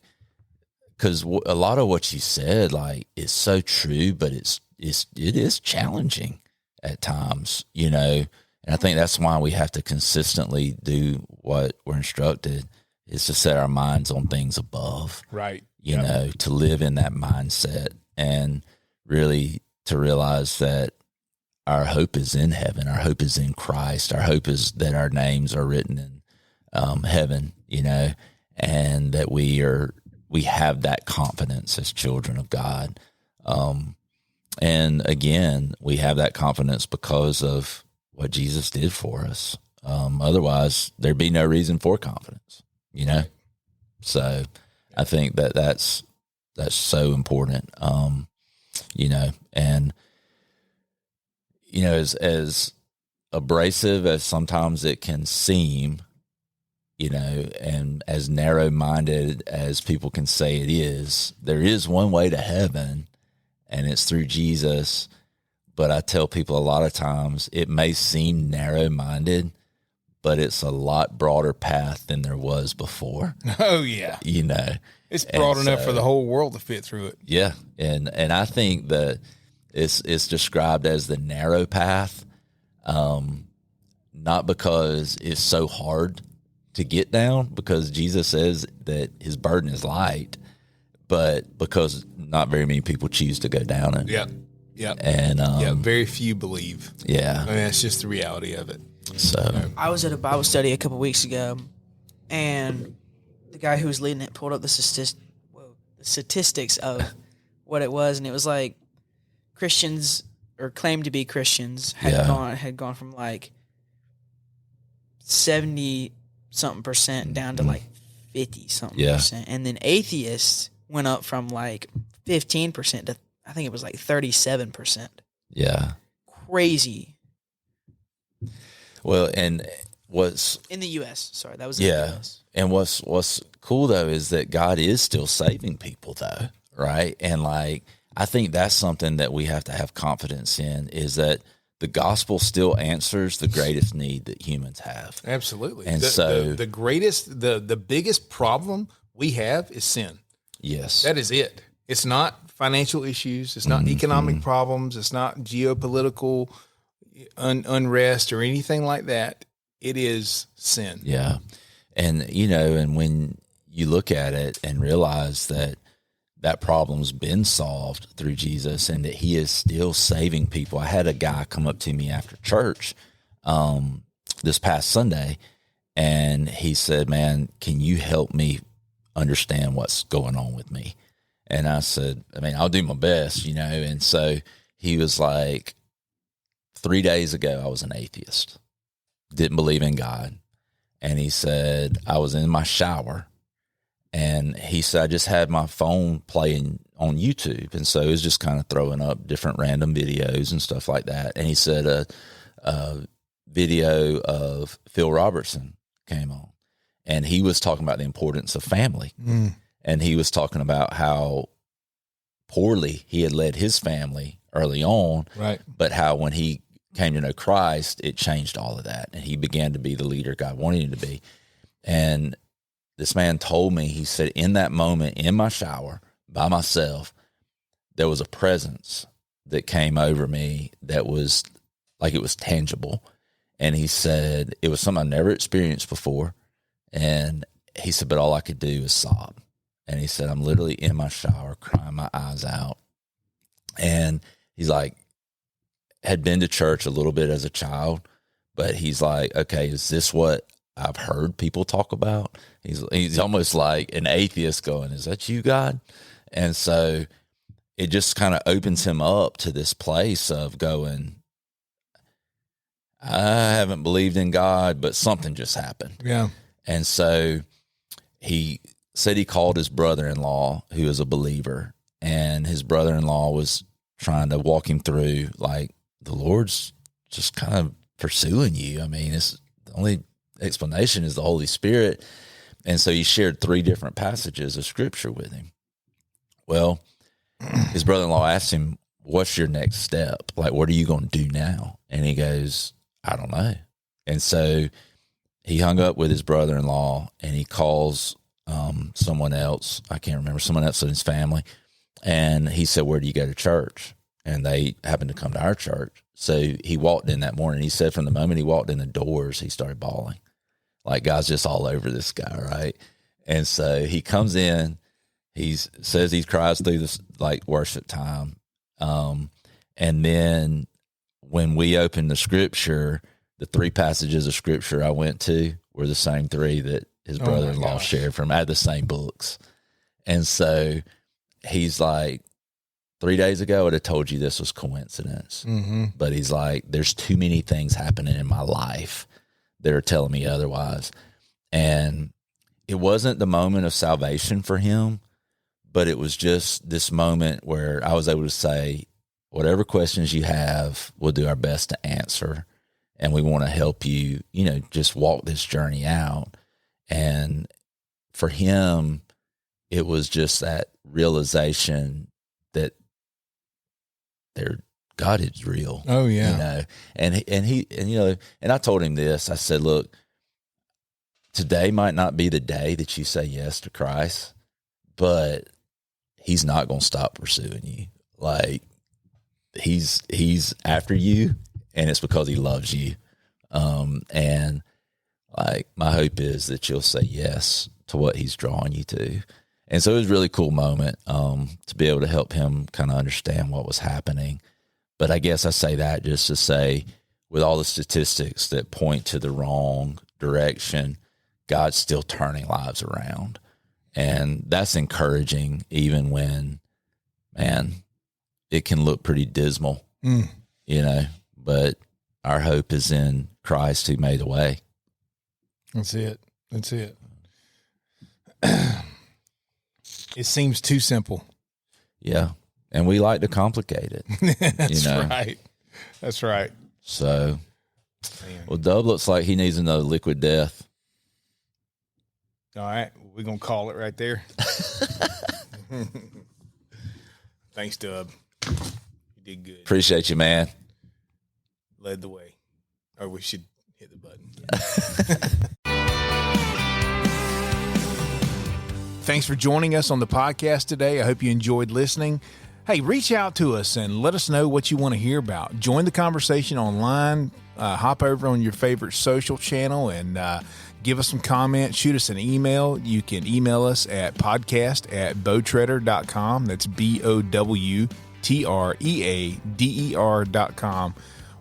because a lot of what you said, like, is so true, but it is challenging at times, you know. And I think that's why we have to consistently do what we're instructed, is to set our minds on things above, right? You know, to live in that mindset and really to realize that our hope is in heaven. Our hope is in Christ. Our hope is that our names are written in heaven, you know, and that we have that confidence as children of God. And again, we have that confidence because of what Jesus did for us. Otherwise, there'd be no reason for confidence, you know? So I think that's so important. You know, and, you know, as abrasive as sometimes it can seem, you know, and as narrow-minded as people can say it is, there is one way to heaven, and it's through Jesus. But I tell people a lot of times it may seem narrow-minded, but it's a lot broader path than there was before. Oh, yeah. You know. It's broad enough for the whole world to fit through it. Yeah. And I think that It's described as the narrow path, not because it's so hard to get down, because Jesus says that his burden is light, but because not very many people choose to go down it. Yeah. And very few believe. Yeah. I mean, that's just the reality of it. So I was at a Bible study a couple weeks ago, and the guy who was leading it pulled up the statistics of what it was, and it was like Christians, or claimed to be Christians, had gone from like 70-something% down to like 50-something%, and then atheists went up from like 15% to, I think it was like 37%. Yeah. Crazy. Well, and what's in the U.S. Sorry, that was in the U.S. And what's cool though is that God is still saving people though, right? And like, I think that's something that we have to have confidence in, is that the gospel still answers the greatest need that humans have. Absolutely. And the biggest problem we have is sin. Yes. That is it. It's not financial issues. It's not economic problems. It's not geopolitical unrest or anything like that. It is sin. Yeah. And, and when you look at it and realize that that problem's been solved through Jesus and that he is still saving people. I had a guy come up to me after church this past Sunday, and he said, man, can you help me understand what's going on with me? And I said, I'll do my best, And so he was like, 3 days ago, I was an atheist, didn't believe in God. And he said, I was in my shower, and he said, I just had my phone playing on YouTube. And so it was just kind of throwing up different random videos and stuff like that. And he said a video of Phil Robertson came on, and he was talking about the importance of family. And he was talking about how poorly he had led his family early on, right? But how when he came to know Christ, it changed all of that. And he began to be the leader God wanted him to be. And this man told me, he said, in that moment in my shower by myself, there was a presence that came over me that was like, it was tangible. And he said, it was something I never experienced before. And he said, but all I could do was sob. And he said, I'm literally in my shower crying my eyes out. And he's like, had been to church a little bit as a child, but he's like, okay, is this what I've heard people talk about? He's almost like an atheist going, is that you, God? And so it just kind of opens him up to this place of going, I haven't believed in God, but something just happened. Yeah. And so he said he called his brother-in-law, who is a believer, and his brother-in-law was trying to walk him through, like, the Lord's just kind of pursuing you. It's the only explanation is the Holy Spirit. And so he shared 3 different passages of scripture with him. Well, his brother-in-law asked him, what's your next step? Like, what are you going to do now? And he goes, I don't know. And so he hung up with his brother-in-law, and he calls someone else. I can't remember, someone else in his family. And he said, where do you go to church? And they happened to come to our church. So he walked in that morning. He said from the moment he walked in the doors, he started bawling. Like, God's just all over this guy, right? And so he comes in, he says he cries through this, like, worship time. And then when we opened the scripture, the 3 passages of scripture I went to were the same 3 that his brother-in-law shared from out of the same books. And so he's like, 3 days ago, I'd have told you this was coincidence. But he's like, there's too many things happening in my life that are telling me otherwise. And it wasn't the moment of salvation for him, but it was just this moment where I was able to say, whatever questions you have, we'll do our best to answer. And we want to help you, just walk this journey out. And for him, it was just that realization that God is real. Oh yeah. And I told him this. I said, look, today might not be the day that you say yes to Christ, but he's not going to stop pursuing you. Like, he's after you, and it's because he loves you. And like, my hope is that you'll say yes to what he's drawing you to. And so it was a really cool moment, to be able to help him kind of understand what was happening. But I guess I say that just to say, with all the statistics that point to the wrong direction, God's still turning lives around. And that's encouraging, even when, man, it can look pretty dismal, but our hope is in Christ who made a way. That's it. It seems too simple. Yeah. And we like to complicate it. Right. That's right. So, Man. well, Dub looks like he needs another liquid death. All right. We're going to call it right there. Thanks, Dub. You did good. Appreciate you, man. Led the way. Or we should hit the button. Thanks for joining us on the podcast today. I hope you enjoyed listening. Hey, reach out to us and let us know what you want to hear about. Join the conversation online. Hop over on your favorite social channel and give us some comments. Shoot us an email. You can email us at podcast@bowtreader.com. That's BOWTREADER.com.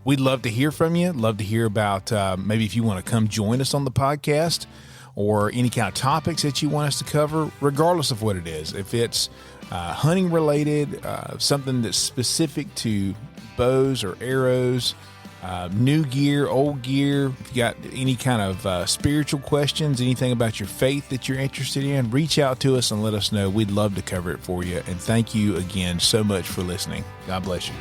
We'd love to hear from you. Love to hear about maybe if you want to come join us on the podcast, or any kind of topics that you want us to cover, regardless of what it is. If it's hunting related, something that's specific to bows or arrows, new gear, old gear, if you got any kind of spiritual questions, anything about your faith that you're interested in, reach out to us and let us know. We'd love to cover it for you. And thank you again so much for listening. God bless you.